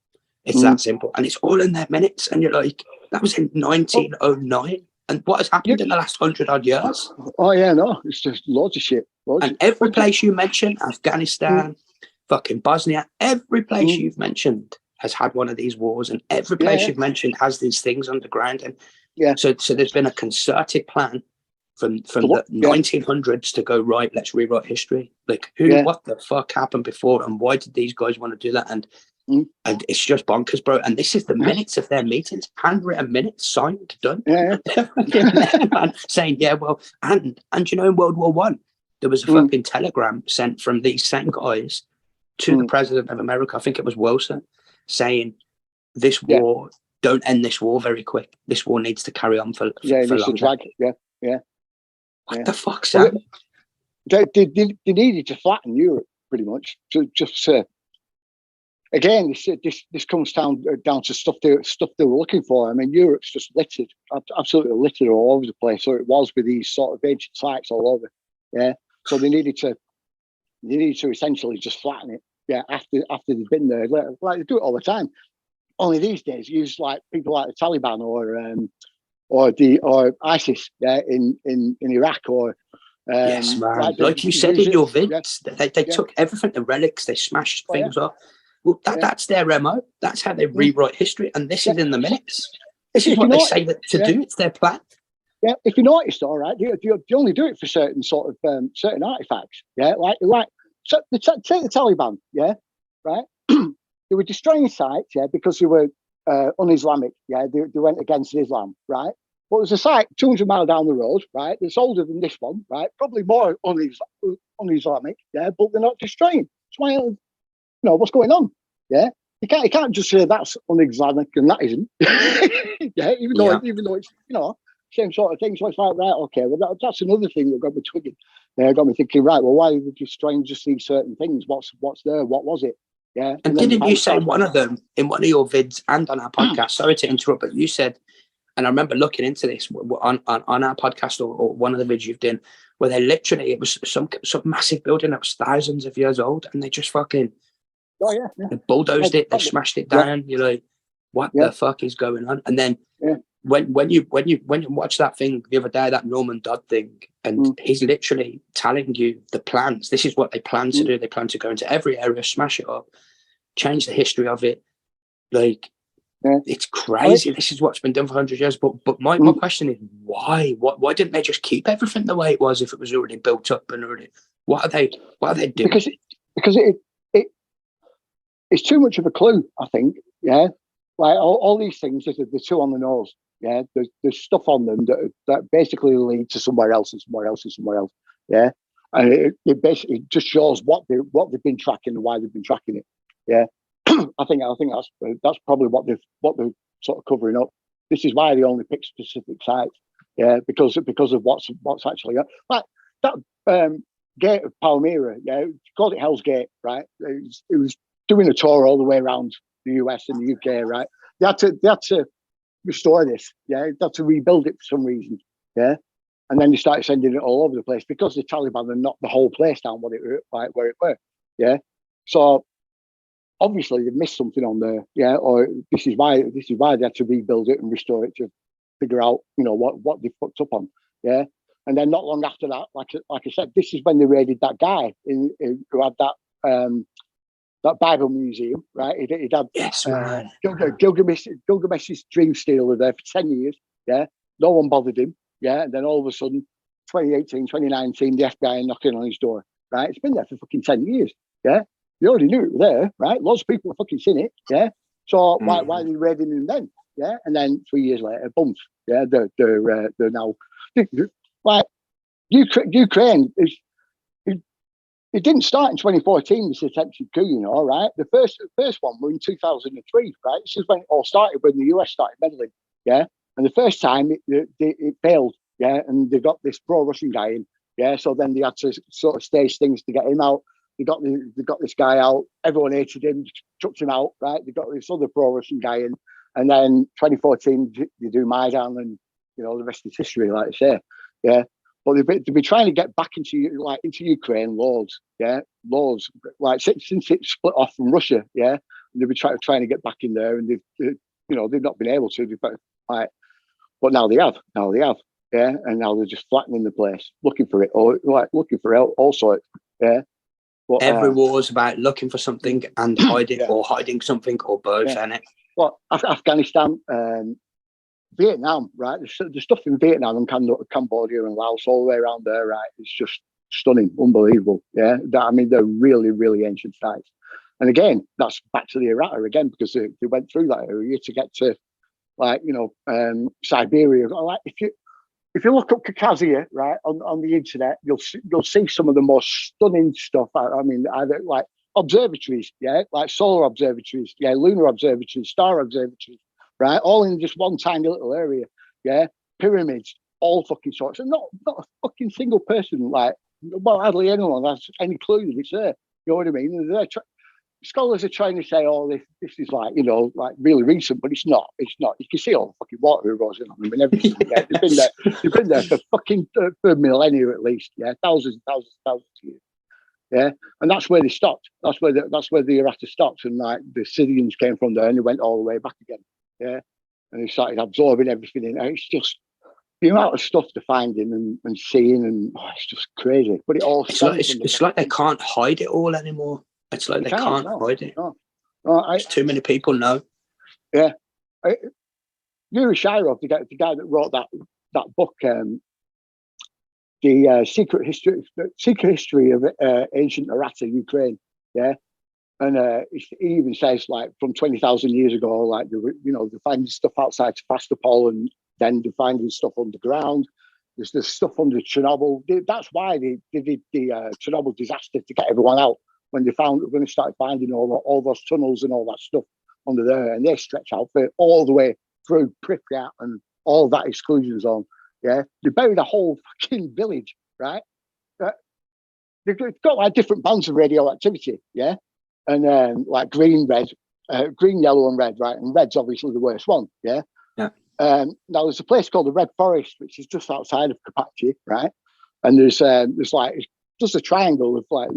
It's that simple. And it's all in their minutes. And you're like, that was in 1909. And what has happened in the last 100-odd years? Oh, yeah, no. It's just loads of shit. And every place you mention, Afghanistan, fucking Bosnia, every place you've mentioned has had one of these wars, and every place you've mentioned has these things underground. And so there's been a concerted plan from the 1900s to go, right, let's rewrite history. Like, what the fuck happened before, and why did these guys want to do that? And it's just bonkers, bro. And this is the minutes of their meetings, handwritten minutes, signed, done. Man, saying, well, and you know, in World War One, there was a fucking telegram sent from these same guys to the president of America. I think it was Wilson, saying, "This war, don't end this war very quick. This war needs to carry on for longer." What the fuck, Sam? They needed to flatten Europe pretty much to just. Again, this comes down to stuff they were looking for. I mean, Europe's just littered, absolutely littered all over the place. So it was with these sort of ancient sites all over. Yeah. So they needed to essentially just flatten it. Yeah. After they've been there, like they do it all the time. Only these days, use like people like the Taliban or ISIS. Yeah, in Iraq or. Yes, man. Like you said in your vids, they took everything, the relics, they smashed things up. Well, that's their MO. That's how they rewrite history, and this is in the minutes. This is what they say that to do. It's their plan. Yeah, if you noticed, all right, you only do it for certain sort of certain artifacts. Yeah, like so take the Taliban. Yeah, right. They were destroying sites. Yeah, because they were un-Islamic. Yeah, they went against Islam. Right. But there's a site 200 miles down the road. Right, that's older than this one. Right, probably more un-Islamic. Yeah, but they're not destroying. It's why. What's going on? Yeah, you can't just say that's un-Islamic and that isn't. even though it's same sort of thing. So it's like, right, okay, well that's another thing that got me twigging. Got me thinking, right, well, why are we destroying just these certain things? What's there? What was it? Yeah. And didn't you say one of them in one of your vids and on our podcast? Sorry to interrupt, but you said And I remember looking into this on our podcast or one of the videos you've done, where they literally, it was some massive building that was thousands of years old, and they just fucking they bulldozed it, they smashed it down. You're like, what the fuck is going on? And then when you watch that thing the other day, that Norman Dodd thing, and he's literally telling you the plans. This is what they plan to do. They plan to go into every area, smash it up, change the history of it. Like, it's crazy. This is what's been done for 100 years. But my question is, why? Why didn't they just keep everything the way it was if it was already built up and already? What are they doing? Because it's too much of a clue, I think. Yeah, like all these things, they're too on the nose. Yeah, there's stuff on them that basically lead to somewhere else and somewhere else and somewhere else. Yeah, and it basically just shows what they've been tracking and why they've been tracking it. Yeah, I think that's probably what they're sort of covering up. This is why they only pick specific sites. Yeah, because of what's actually like that gate of Palmyra. Yeah, called it Hell's Gate, right? It was doing a tour all the way around the US and the UK, right? They had to restore this. Yeah, they had to rebuild it for some reason. Yeah, and then they started sending it all over the place because the Taliban had knocked the whole place down where it were. Yeah, so obviously they missed something on there. Yeah, or this is why they had to rebuild it and restore it to figure out, what they fucked up on. Yeah, and then not long after that, like I said, this is when they raided that guy who had that Bible museum, right? He'd had Gilgamesh's Dream Stealer there for 10 years. Yeah, no one bothered him. Yeah, and then all of a sudden, 2018, 2019, the FBI are knocking on his door. Right, it's been there for fucking 10 years. Yeah, you already knew it was there, right? Lots of people have fucking seen it. Yeah, so why are they raiding him then? Yeah, and then 3 years later, bumps. Yeah, they're now like Ukraine is. It didn't start in 2014, this attempted coup, right? The first one was in 2003, right? This is when it all started, when the US started meddling, yeah? And the first time it failed, yeah? And they got this pro-Russian guy in, yeah? So then they had to sort of stage things to get him out. They got this guy out, everyone hated him, chucked him out, right? They got this other pro-Russian guy in. And then 2014, they do Maidan, and, the rest is history, like I say, yeah? But they've been trying to get back into Ukraine loads, yeah, loads. Like since it split off from Russia, yeah, and they've been trying to get back in there, and they've not been able to. But now they have, yeah, and now they're just flattening the place, looking for it, or looking for all sorts, yeah. But, every war is about looking for something and hiding, or hiding something, or both, isn't it? Well, Afghanistan. Vietnam, right? The stuff in Vietnam and Cambodia and Laos, all the way around there, right? It's just stunning, unbelievable. Yeah, they're really, really ancient sites. And again, that's back to the errata again, because they went through that area to get to, Siberia. Like if you look up Khakazia, right, on the internet, you'll see some of the most stunning stuff. Either like observatories, yeah, like solar observatories, yeah, lunar observatories, star observatories. Right, all in just one tiny little area, yeah. Pyramids, all fucking sorts, and not a fucking single person, hardly anyone has any clue that it's there. You know what I mean? Scholars are trying to say, "Oh, this is really recent," but it's not. It's not. You can see all the fucking water erosion on them and everything. Yeah, they've been there for fucking for a millennia at least. Yeah, thousands and thousands and thousands of years. Yeah, and that's where they stopped. That's where the errata stopped, and the Syrians came from there, and they went all the way back again. Yeah, and they started absorbing everything in. It's just the amount of stuff to find in and seeing, and it's just crazy. But it's like they can't hide it all anymore. It's like they can't hide it. No, too many people know. Yeah, Yuri Shirov, the guy that wrote that book, the secret history of ancient errata Ukraine. Yeah. And he even says, from 20,000 years ago, they're finding stuff outside Sevastopol, and then they're finding stuff underground. There's stuff under Chernobyl. That's why they did the Chernobyl disaster, to get everyone out. When they started finding all those tunnels and all that stuff under there, and they stretch out all the way through Pripyat and all that exclusion zone. Yeah, they buried a whole fucking village, right? They've got different bands of radioactivity. Yeah. And green, red, green, yellow, and red, right? And red's obviously the worst one, yeah? Yeah. now there's a place called the Red Forest, which is just outside of Capacci, right? And there's like just a triangle of like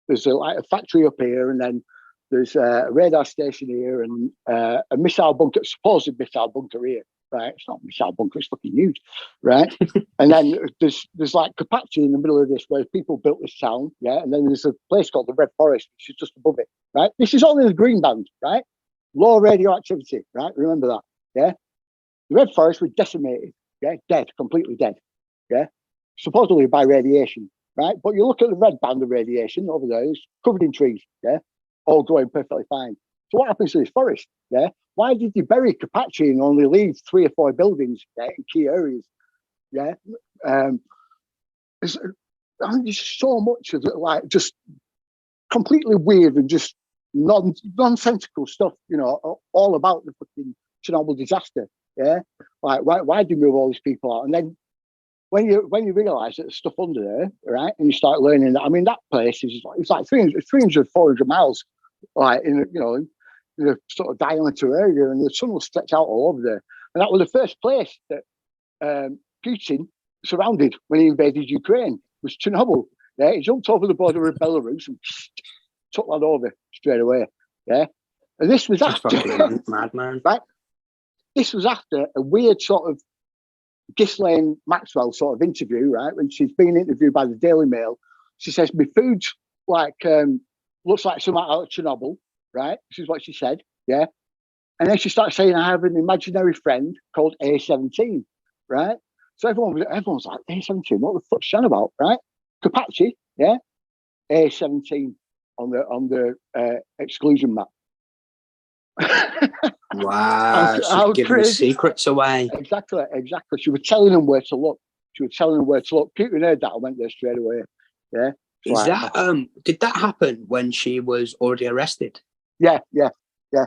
there's like a factory up here, and then there's a radar station here, and a missile bunker, supposed missile bunker here, right? It's not a missile bunker, it's fucking huge, right? And then there's like Capacci in the middle of this, where people built this town, yeah. And then there's a place called the Red Forest, which is just above it, right? This is all in the green band, right? Low radioactivity, right? Remember that, yeah. The Red Forest was decimated, yeah, dead, completely dead, yeah, supposedly by radiation, right? But you look at the red band of radiation over there, it's covered in trees, yeah, all growing perfectly fine. So what happens to this forest, yeah? Why did you bury Capacci and only leave 3 or 4 buildings, yeah, in key areas, yeah? There's so much of it, like just completely weird and just nonsensical stuff, you know, all about the fucking Chernobyl disaster, yeah? Like, why do you move all these people out? And then when you realise that there's stuff under there, right, and you start learning that, I mean, that place is it's like 300, 400 miles, like in a sort of diameter area, and the sun will stretch out all over there. And that was the first place that Putin surrounded when he invaded Ukraine, was Chernobyl. Yeah, he jumped over the border of Belarus and took that over straight away. Yeah, and this was after madman, right? This was after a weird sort of Ghislaine Maxwell sort of interview, right? When she's being interviewed by the Daily Mail, she says, "My food's like looks like something out of Chernobyl," right? This is what she said, yeah. And then she starts saying, "I have an imaginary friend called A17," right? So everyone's like, "A17, what the fuck's she on about?" Right? Capacci, yeah, A17 on the exclusion map. Wow, she's giving the secrets away. Exactly. She was telling them where to look. Putin heard that and went there straight away. Yeah. Is that did that happen when she was already arrested? Yeah.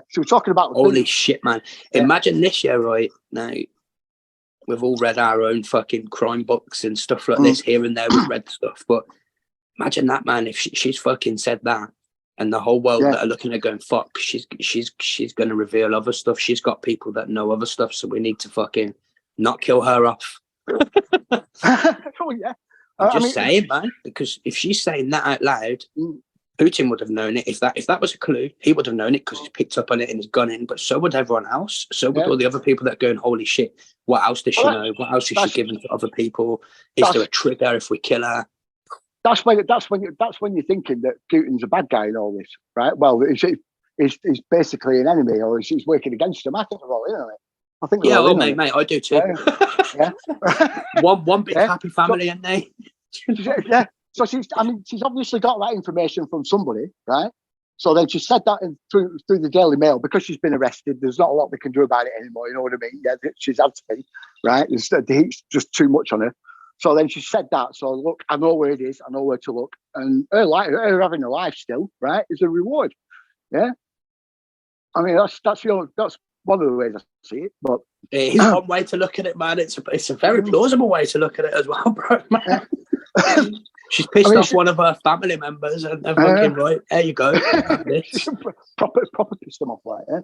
She was talking about holy shit, man. Yeah. Imagine this, yeah, right now. We've all read our own fucking crime books and stuff like this here and there. We've read stuff, but imagine that, man. If she's fucking said that, and the whole world that are looking at going, fuck, she's going to reveal other stuff. She's got people that know other stuff, so we need to fucking not kill her off. Oh yeah. I'm just saying, man, because if she's saying that out loud, Putin would have known it. If that was a clue, he would have known it because he's picked up on it and he's gone in. But so would everyone else. So would all the other people that are going, holy shit, what else does she know? What else is she giving to other people? Is there a trigger if we kill her? That's when you're thinking that Putin's a bad guy in all this, right? Well, he's basically an enemy, or he's working against him. I think they're all in on it. I think mate, I do too. Yeah. one big happy family, and they. Yeah. So she's obviously got that information from somebody, right? So then she said that through the Daily Mail, because she's been arrested. There's not a lot they can do about it anymore. You know what I mean? Yeah, she's had to be, right? The heat's just too much on her. So then she said that. So look, I know where it is. I know where to look. And her having a life still, right, is a reward. Yeah. I mean, that's one of the ways I see it. But it is one way to look at it, man. It's a very plausible way to look at it as well, bro, man. She's pissed off one of her family members, and they're fucking right. There you go. proper pissed them off, like, yeah.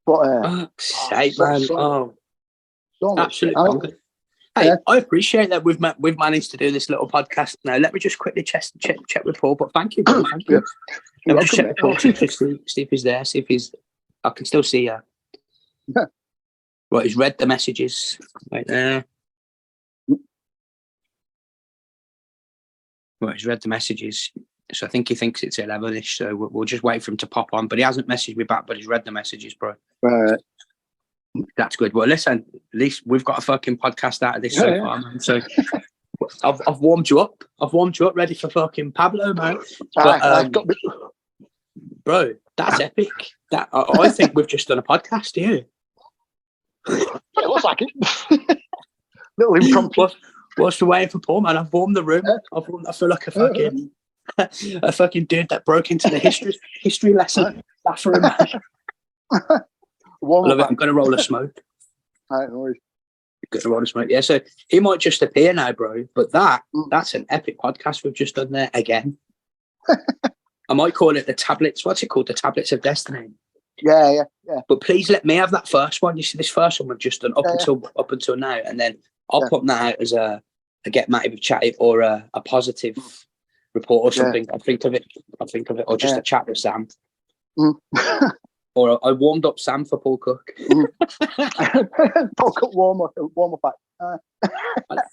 But sake, man. So absolutely. Hey, I appreciate that we've managed to do this little podcast now. Let me just quickly check with Paul. But thank you, bro. Thank you. Let me just check with Paul. See if he's there. See if he's. I can still see you. Yeah. Right, he's read the messages right there. Right, he's read the messages. So I think he thinks it's 11ish. So we'll just wait for him to pop on. But he hasn't messaged me back. But he's read the messages, bro. Right. That's good. Well, listen, at least we've got a fucking podcast out of this so far, man. So I've warmed you up. Ready for fucking Pablo, man. But, bro, that's epic. That I think we've just done a podcast here. It looks like it. Little impromptu. What's the way for Paul, man? I've warmed the room. I feel like a fucking dude that broke into the history lesson. Bathroom, man. I love it. I'm going to roll a smoke. Right, no worries. Going to roll a smoke. Yeah, so he might just appear now, bro. But that's an epic podcast we've just done there again. I might call it the tablets. What's it called? The Tablets of Destiny. Yeah. But please let me have that first one. You see, this first one we've just done up until now, and then I'll put that out as a get Matty with chatty or a positive report or something. I think of it, or just a chat with Sam. Or I warmed up Sam for Paul Cook. Paul Cook warm up.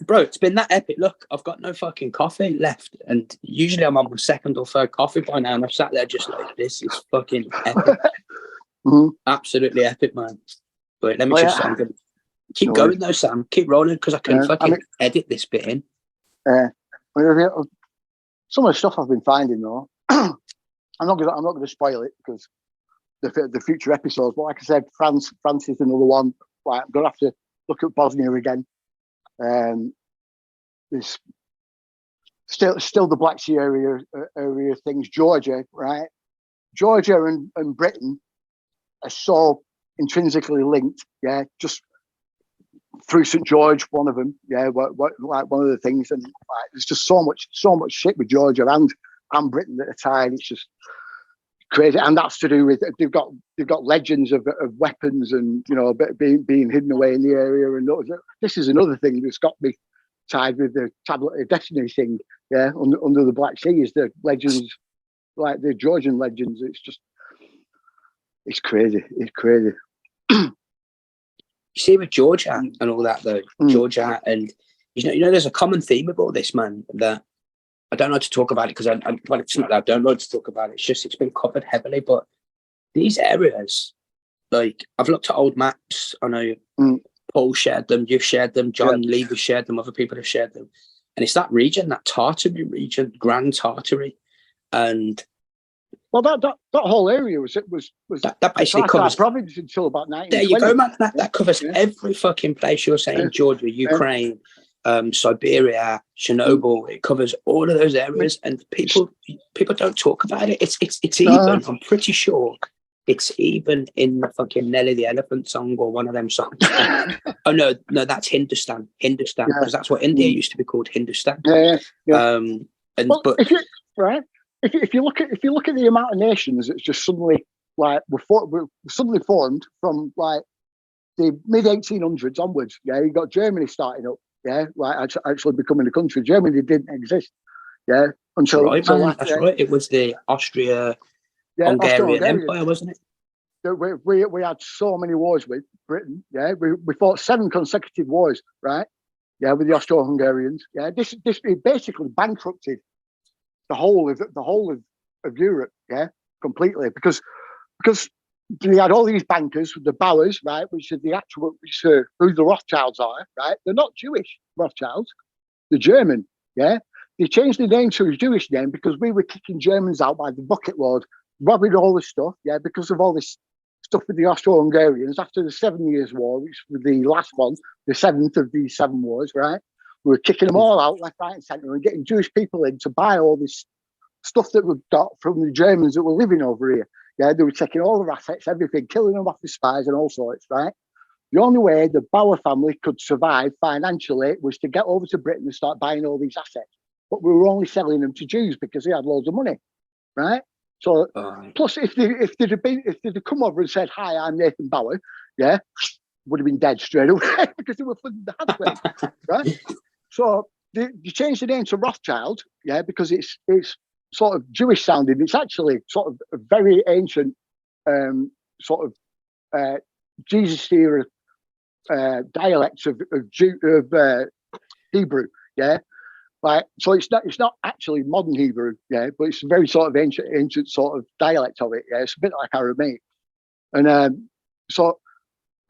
Bro, it's been that epic. Look, I've got no fucking coffee left, and usually I'm on my second or third coffee by now, and I've sat there just like, this is fucking epic. Absolutely epic, man. But let me I'm gonna keep going though, Sam. Keep rolling, because I can edit this bit in. Some of the stuff I've been finding though, I'm not gonna spoil it because the future episodes. But like I said, France is another one. Like, I'm gonna have to look at Bosnia again. There's still the Black Sea area things. Georgia, right? Georgia and Britain are so intrinsically linked. Yeah, just through St. George, one of them. Yeah, like one of the things, and there's just so much shit with Georgia and Britain that are tied. It's just crazy, and that's to do with they've got legends of weapons and being hidden away in the area. And this is another thing that's got me tied with the Tablet of Destiny thing. Yeah, under the Black Sea is the legends, like the Georgian legends. It's crazy. It's crazy. You see with Georgia and all that though, Georgia, and there's a common theme with all this, man, that I don't know to talk about it because it's not that I don't know to talk about it. It's just it's been covered heavily, but these areas, like I've looked at old maps. I know Paul shared them, you've shared them, John Lee has shared them, other people have shared them, and it's that region, that Tartary region, Grand Tartary, and well, that whole area was that basically covers province until about 1920. There you go, man. That covers every fucking place you're saying. Georgia, Ukraine, Siberia, Chernobyl. It covers all of those areas, and people don't talk about it. It's even. I'm pretty sure it's even in the fucking Nelly the Elephant song or one of them songs. Oh no, that's Hindustan, because that's what India used to be called, Hindustan. If you look at the amount of nations, it's just suddenly like we're suddenly formed from like the mid 1800s onwards. Yeah, you got Germany starting up. Yeah, like actually becoming a country. Germany didn't exist. Yeah, until that's right. It was the Hungarian Empire, wasn't it? We had so many wars with Britain. Yeah, we fought 7 consecutive wars. Right. Yeah, with the Austro-Hungarians. Yeah, this basically bankrupted the whole of Europe, yeah, completely, because we had all these bankers, the Bauers, right, which are who the Rothschilds are, right? They're not Jewish Rothschilds, they're German, yeah. They changed the name to a Jewish name because we were kicking Germans out by the bucket load, robbing all this stuff, yeah, because of all this stuff with the Austro-Hungarians after the 7 Years' War, which was the last one, the 7th of these 7 wars, right? We were kicking them all out left, right, and centre, and getting Jewish people in to buy all this stuff that we got from the Germans that were living over here. Yeah, they were taking all their assets, everything, killing them off the spies and all sorts, right? The only way the Bauer family could survive financially was to get over to Britain and start buying all these assets. But we were only selling them to Jews because they had loads of money, right? So, plus, if they'd come over and said, "Hi, I'm Nathan Bauer," yeah, would have been dead straight away because they were funding the handplane, right? So you change the name to Rothschild, yeah, because it's sort of Jewish sounding. It's actually sort of a very ancient Jesus era dialects of Hebrew, yeah. Like, so it's not actually modern Hebrew, yeah, but it's a very sort of ancient sort of dialect of it, yeah. It's a bit like Aramaic, and so.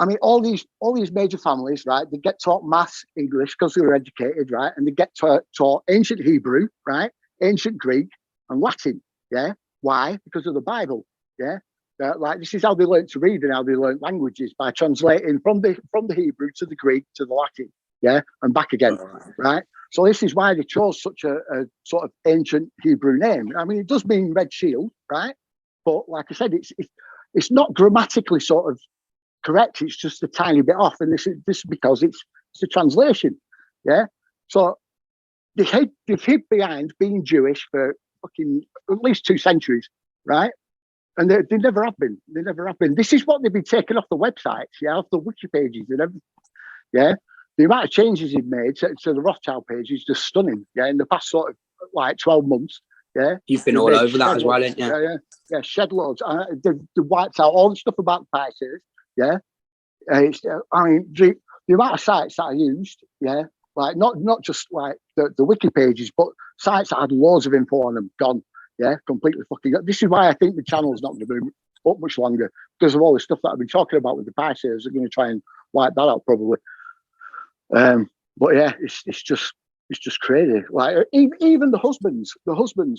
I mean, all these major families, right? They get taught maths, English, because they were educated, right? And they get taught ancient Hebrew, right? Ancient Greek and Latin, yeah. Why? Because of the Bible, yeah. Like, this is how they learned to read and how they learned languages, by translating from the Hebrew to the Greek to the Latin, yeah, and back again, right? So this is why they chose such a sort of ancient Hebrew name. I mean, it does mean red shield, right? But like I said, it's not grammatically sort of correct, it's just a tiny bit off, and this is because it's a translation, yeah. So they've hid behind being Jewish for fucking at least 2 centuries, right? And they never have been. They never have been. This is what they've been taking off the websites, off the wiki pages and everything. Yeah. The amount of changes he'd made to the Rothschild page is just stunning. Yeah. In the past sort of like 12 months. Yeah. You've been all over that as well, haven't you? Yeah. Shed loads. They wiped out all the stuff about the prices. Yeah. I mean, the amount of sites that I used, like not just like the wiki pages, but sites that had loads of info on them, gone. Yeah, completely fucking gone. This is why I think the channel's not going to be up much longer, because of all the stuff that I've been talking about with the prices. They're going to try and wipe that out probably. But yeah, it's just crazy. Like even the husbands,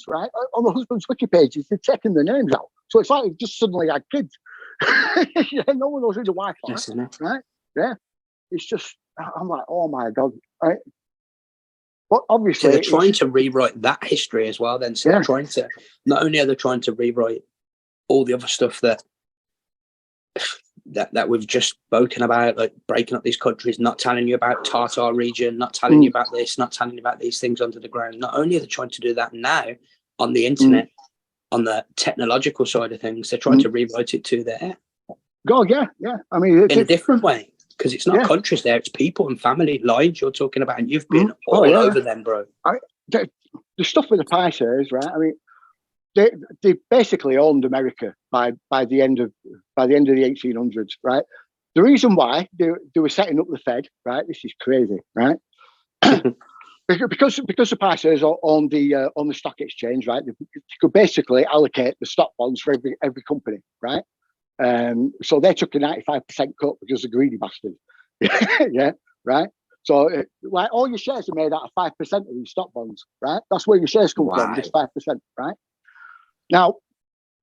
right? On the husbands' wiki pages, they're taking their names out. So it's like they've just suddenly had kids. No one knows who the wife is, right? Yeah. It's just, I'm like, oh my God. Right? But obviously, so they're trying to rewrite that history as well. Then, so they're trying to, not only are they trying to rewrite all the other stuff that we've just spoken about, like breaking up these countries, not telling you about Tartar region, not telling you about this, not telling you about these things under the ground. Not only are they trying to do that now on the internet, on the technological side of things, they're trying to rewrite it to there. God, yeah. I mean, in a different way. Because it's not countries there, it's people and family lines you're talking about, and you've been all over them, bro. The stuff with the Pisces, right? I mean, they basically owned America by the end of the 1800s, right? The reason why they were setting up the Fed, right? This is crazy, right? because the Pisces are on the stock exchange, right? They could basically allocate the stock bonds for every company, right? So they took a 95% cut because they're greedy bastards. Yeah, right. So like all your shares are made out of 5% of these stock bonds, right? That's where your shares come from, just 5%, right? Now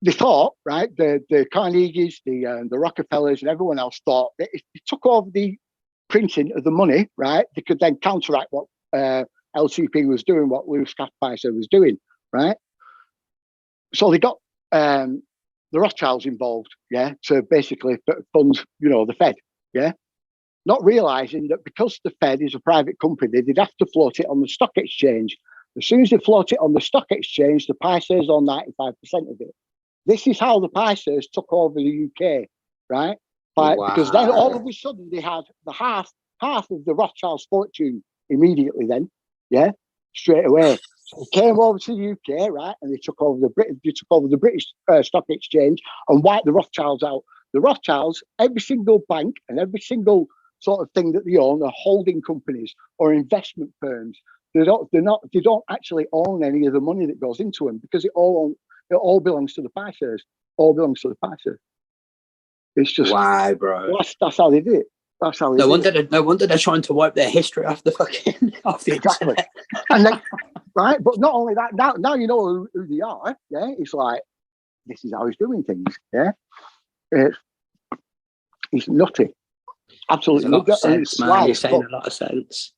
they thought, right, the Carnegies, the Rockefellers, and everyone else thought that if they took over the printing of the money, right, they could then counteract what LCP was doing, what Louis Scappicer was doing, right? So they got the Rothschilds involved, to basically fund, the Fed, not realizing that because the Fed is a private company, they'd have to float it on the stock exchange. As soon as they float it on the stock exchange, the Pisces on 95% of it. This is how the Pisces took over the UK, right? Because then all of a sudden they had the half of the Rothschilds' fortune immediately. Then, straight away. So they came over to the UK, right, and they took over the British stock exchange and wiped the Rothschilds out. The Rothschilds, every single bank and every single sort of thing that they own are holding companies or investment firms. They don't actually own any of the money that goes into them, because it all belongs to the Pisces. All belongs to the Pisces. It's just wow, bro. That's how they did it. That's how. No wonder they're trying to wipe their history off the fucking exactly. And then, right, but not only that. Now you know who they are. Yeah, it's like this is how he's doing things. Yeah, it's nutty. Absolutely nutty. Sense, man. You're saying a lot of sense.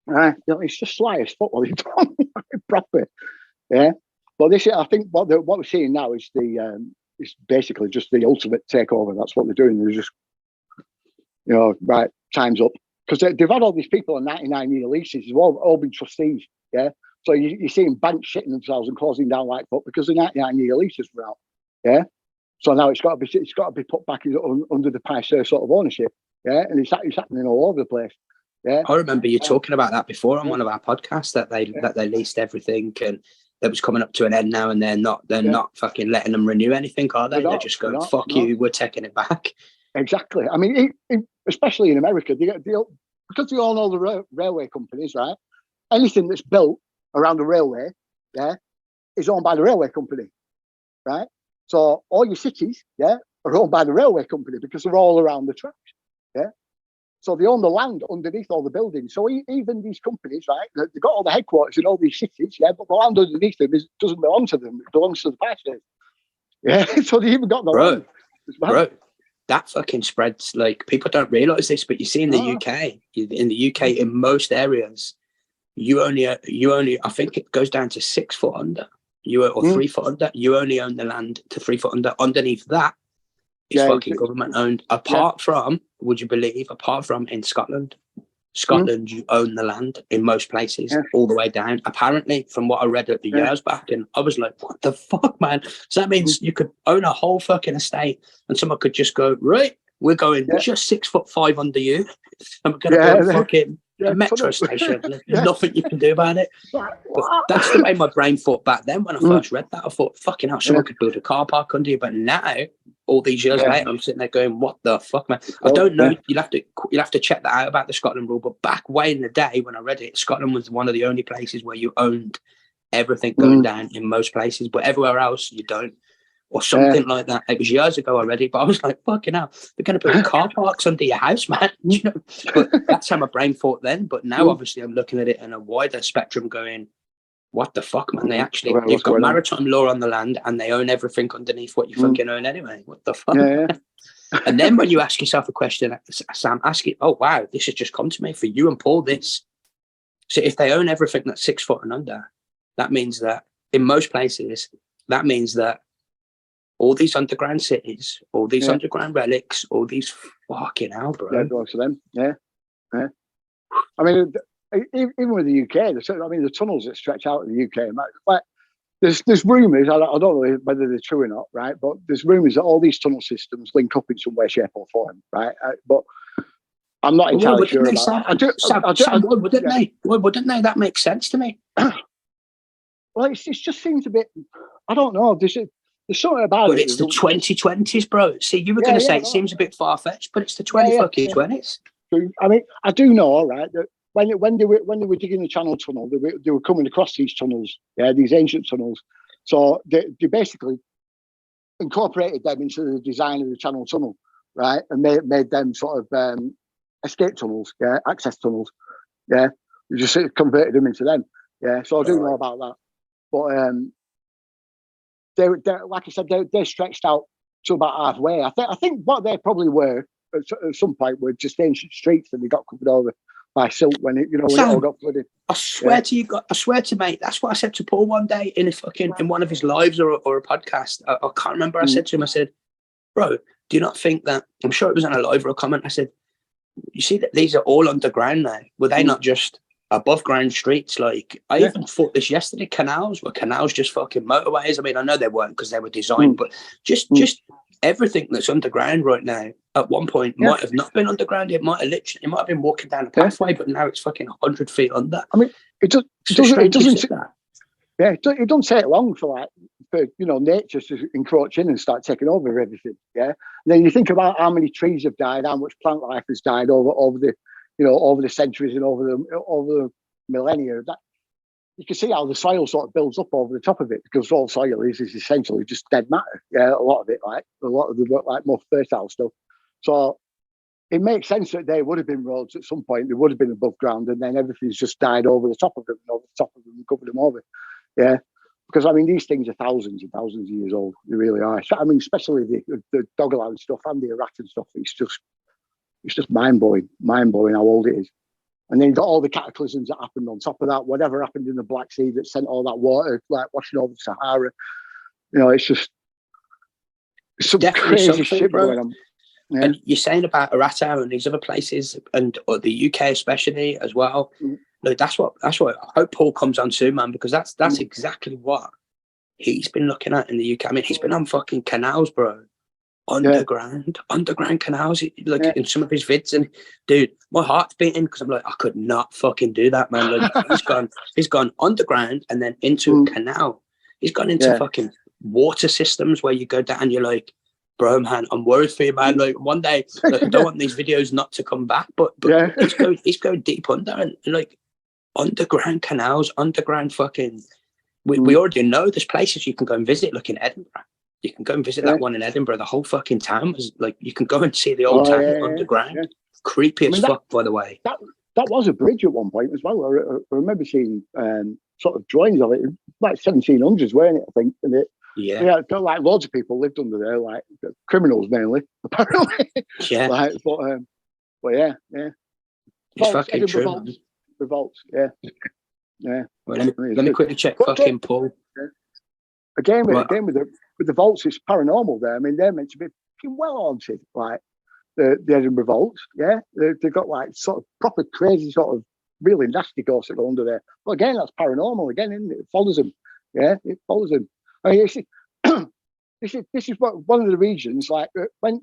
It's just sly as fuck what he's done proper. Yeah, but this, I think, what we're seeing now is it's basically just the ultimate takeover. That's what they're doing. They're just, right, time's up. Because they've had all these people on 99-year leases who've all been trustees, So you're seeing banks shitting themselves and closing down like fuck because the 99-year leases were out, So now it's got to be put back under the Pisces sort of ownership, and it's happening all over the place, I remember you talking about that before on one of our podcasts, that they leased everything and that was coming up to an end now, and they're not fucking letting them renew anything, are they? They're just going, fuck you, we're taking it back. Exactly. I mean, especially in America, because they all know the railway companies, right? Anything that's built around the railway, is owned by the railway company, right? So all your cities, are owned by the railway company because they're all around the tracks, So they own the land underneath all the buildings. So even these companies, right, they've got all the headquarters in all these cities, but the land underneath them doesn't belong to them. It belongs to the Pisces. So they even got the land. Bro, that fucking spreads. Like, people don't realise this, but you see in the UK, in most areas, you only, I think it goes down to 6 foot under, or 3 foot under. You only own the land to 3 foot under. Underneath that, it's fucking government owned. Apart from, would you believe, in Scotland? Scotland, you own the land in most places, all the way down. Apparently, from what I read at the years back, and I was like, what the fuck, man? So that means you could own a whole fucking estate and someone could just go, right, we're going just 6'5" under you, and we're going to build fucking a metro station. There's nothing you can do about it. But that's the way my brain thought back then when I first read that. I thought, fucking hell, someone could build a car park under you. But now, all these years later, I'm sitting there going, what the fuck, man? I don't know. You'll have to check that out about the Scotland rule. But back way in the day when I read it, Scotland was one of the only places where you owned everything going down in most places, but everywhere else you don't. Or something like that. It was years ago already, but I was like, fucking hell, they're going to build car parks under your house, man. You know? But that's how my brain thought then. But now, obviously, I'm looking at it in a wider spectrum going, what the fuck, man? They've got maritime law on the land and they own everything underneath what you fucking own anyway. What the fuck? And then when you ask yourself a question, Sam, ask it, oh, wow, this has just come to me for you and Paul, this. So if they own everything that's 6 foot and under, that means that in most places, that means that all these underground cities, all these underground relics, all these fucking hell, bro. Yeah, belongs to them. Yeah. I mean, even with the UK, I mean, the tunnels that stretch out in the UK, like, there's rumours, I don't know whether they're true or not, right? But there's rumours that all these tunnel systems link up in some way, shape, or form, right? But I'm not entirely sure about that. Sam, why wouldn't they? Why wouldn't they? That makes sense to me. Well, it just seems a bit, I don't know. There's something about but it's the 2020s, bro. See, you were going to say it seems a bit far-fetched, but it's the 2020s. I mean, I do know, right, that when they were digging the Channel Tunnel, they were coming across these tunnels, these ancient tunnels. So they basically incorporated them into the design of the Channel Tunnel, right, and made them sort of escape tunnels, access tunnels, You just sort of converted them into them, So I do know about that, but they're like I said, they're stretched out to about halfway. I think what they probably were at some point were just ancient streets and they got covered over by silt when it all got flooded. I swear to you, I swear to mate, that's what I said to Paul one day in one of his lives or a podcast. I can't remember. I said to him, I said, bro, do you not think that? I'm sure it was in a live or a comment. I said, you see that these are all underground now. Were they not just above ground streets? Like I even thought this yesterday. Were canals just fucking motorways? I mean, I know they weren't because they were designed, but just everything that's underground right now at one point might have not been underground. It might have been walking down a pathway, but now it's fucking 100 feet under. I mean, it doesn't take long for nature to encroach in and start taking over everything. And then you think about how many trees have died, how much plant life has died over the centuries and over the millennia. That you can see how the soil sort of builds up over the top of it, because all soil is essentially just dead matter. A lot of it, like a lot of the more fertile stuff. So it makes sense that there would have been roads at some point. They would have been above ground, and then everything's just died over the top of them, and covered them over. Because I mean, these things are thousands and thousands of years old. They really are. I mean, especially the Doggerland stuff and the Erratan stuff. It's just mind blowing how old it is. And then you've got all the cataclysms that happened on top of that. Whatever happened in the Black Sea that sent all that water like washing over the Sahara. It's some crazy shit going on. And you're saying about Erratan and these other places, or the UK especially as well. Like that's what I hope Paul comes on soon, man, because that's exactly what he's been looking at in the UK. I mean, he's been on fucking canals, bro. Underground canals, in some of his vids, and dude, my heart's beating because I'm like, I could not fucking do that, man. Like he's gone underground and then into a canal. He's gone into fucking water systems where you go down and you're like, bro, man, I'm worried for you, man. Like one day, I don't want these videos not to come back, but he's going deep under and like underground canals, underground fucking. We already know there's places you can go and visit, like in Edinburgh. You can go and visit that one in Edinburgh. The whole fucking town was like, you can go and see the old town underground. Creepy as fuck, by the way. That was a bridge at one point as well. I remember seeing sort of drawings of it, like 1700s, weren't it? I think. And like loads of people lived under there, like criminals mainly, apparently. But yeah. It's fucking true. Revolts, yeah. Well, let me quickly check fucking Paul. Again with the vaults, it's paranormal there. I mean, they're meant to be fucking well haunted. Like the Edinburgh Vault. Yeah, they've got like sort of proper crazy sort of really nasty ghosts that go under there. But again, that's paranormal. Again, isn't it? It follows them. Yeah, it follows them. I mean, this is what one of the regions, like when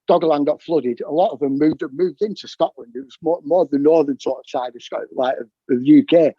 Doggerland got flooded, a lot of them moved into Scotland. It was more the northern sort of side of Scotland, like of the UK.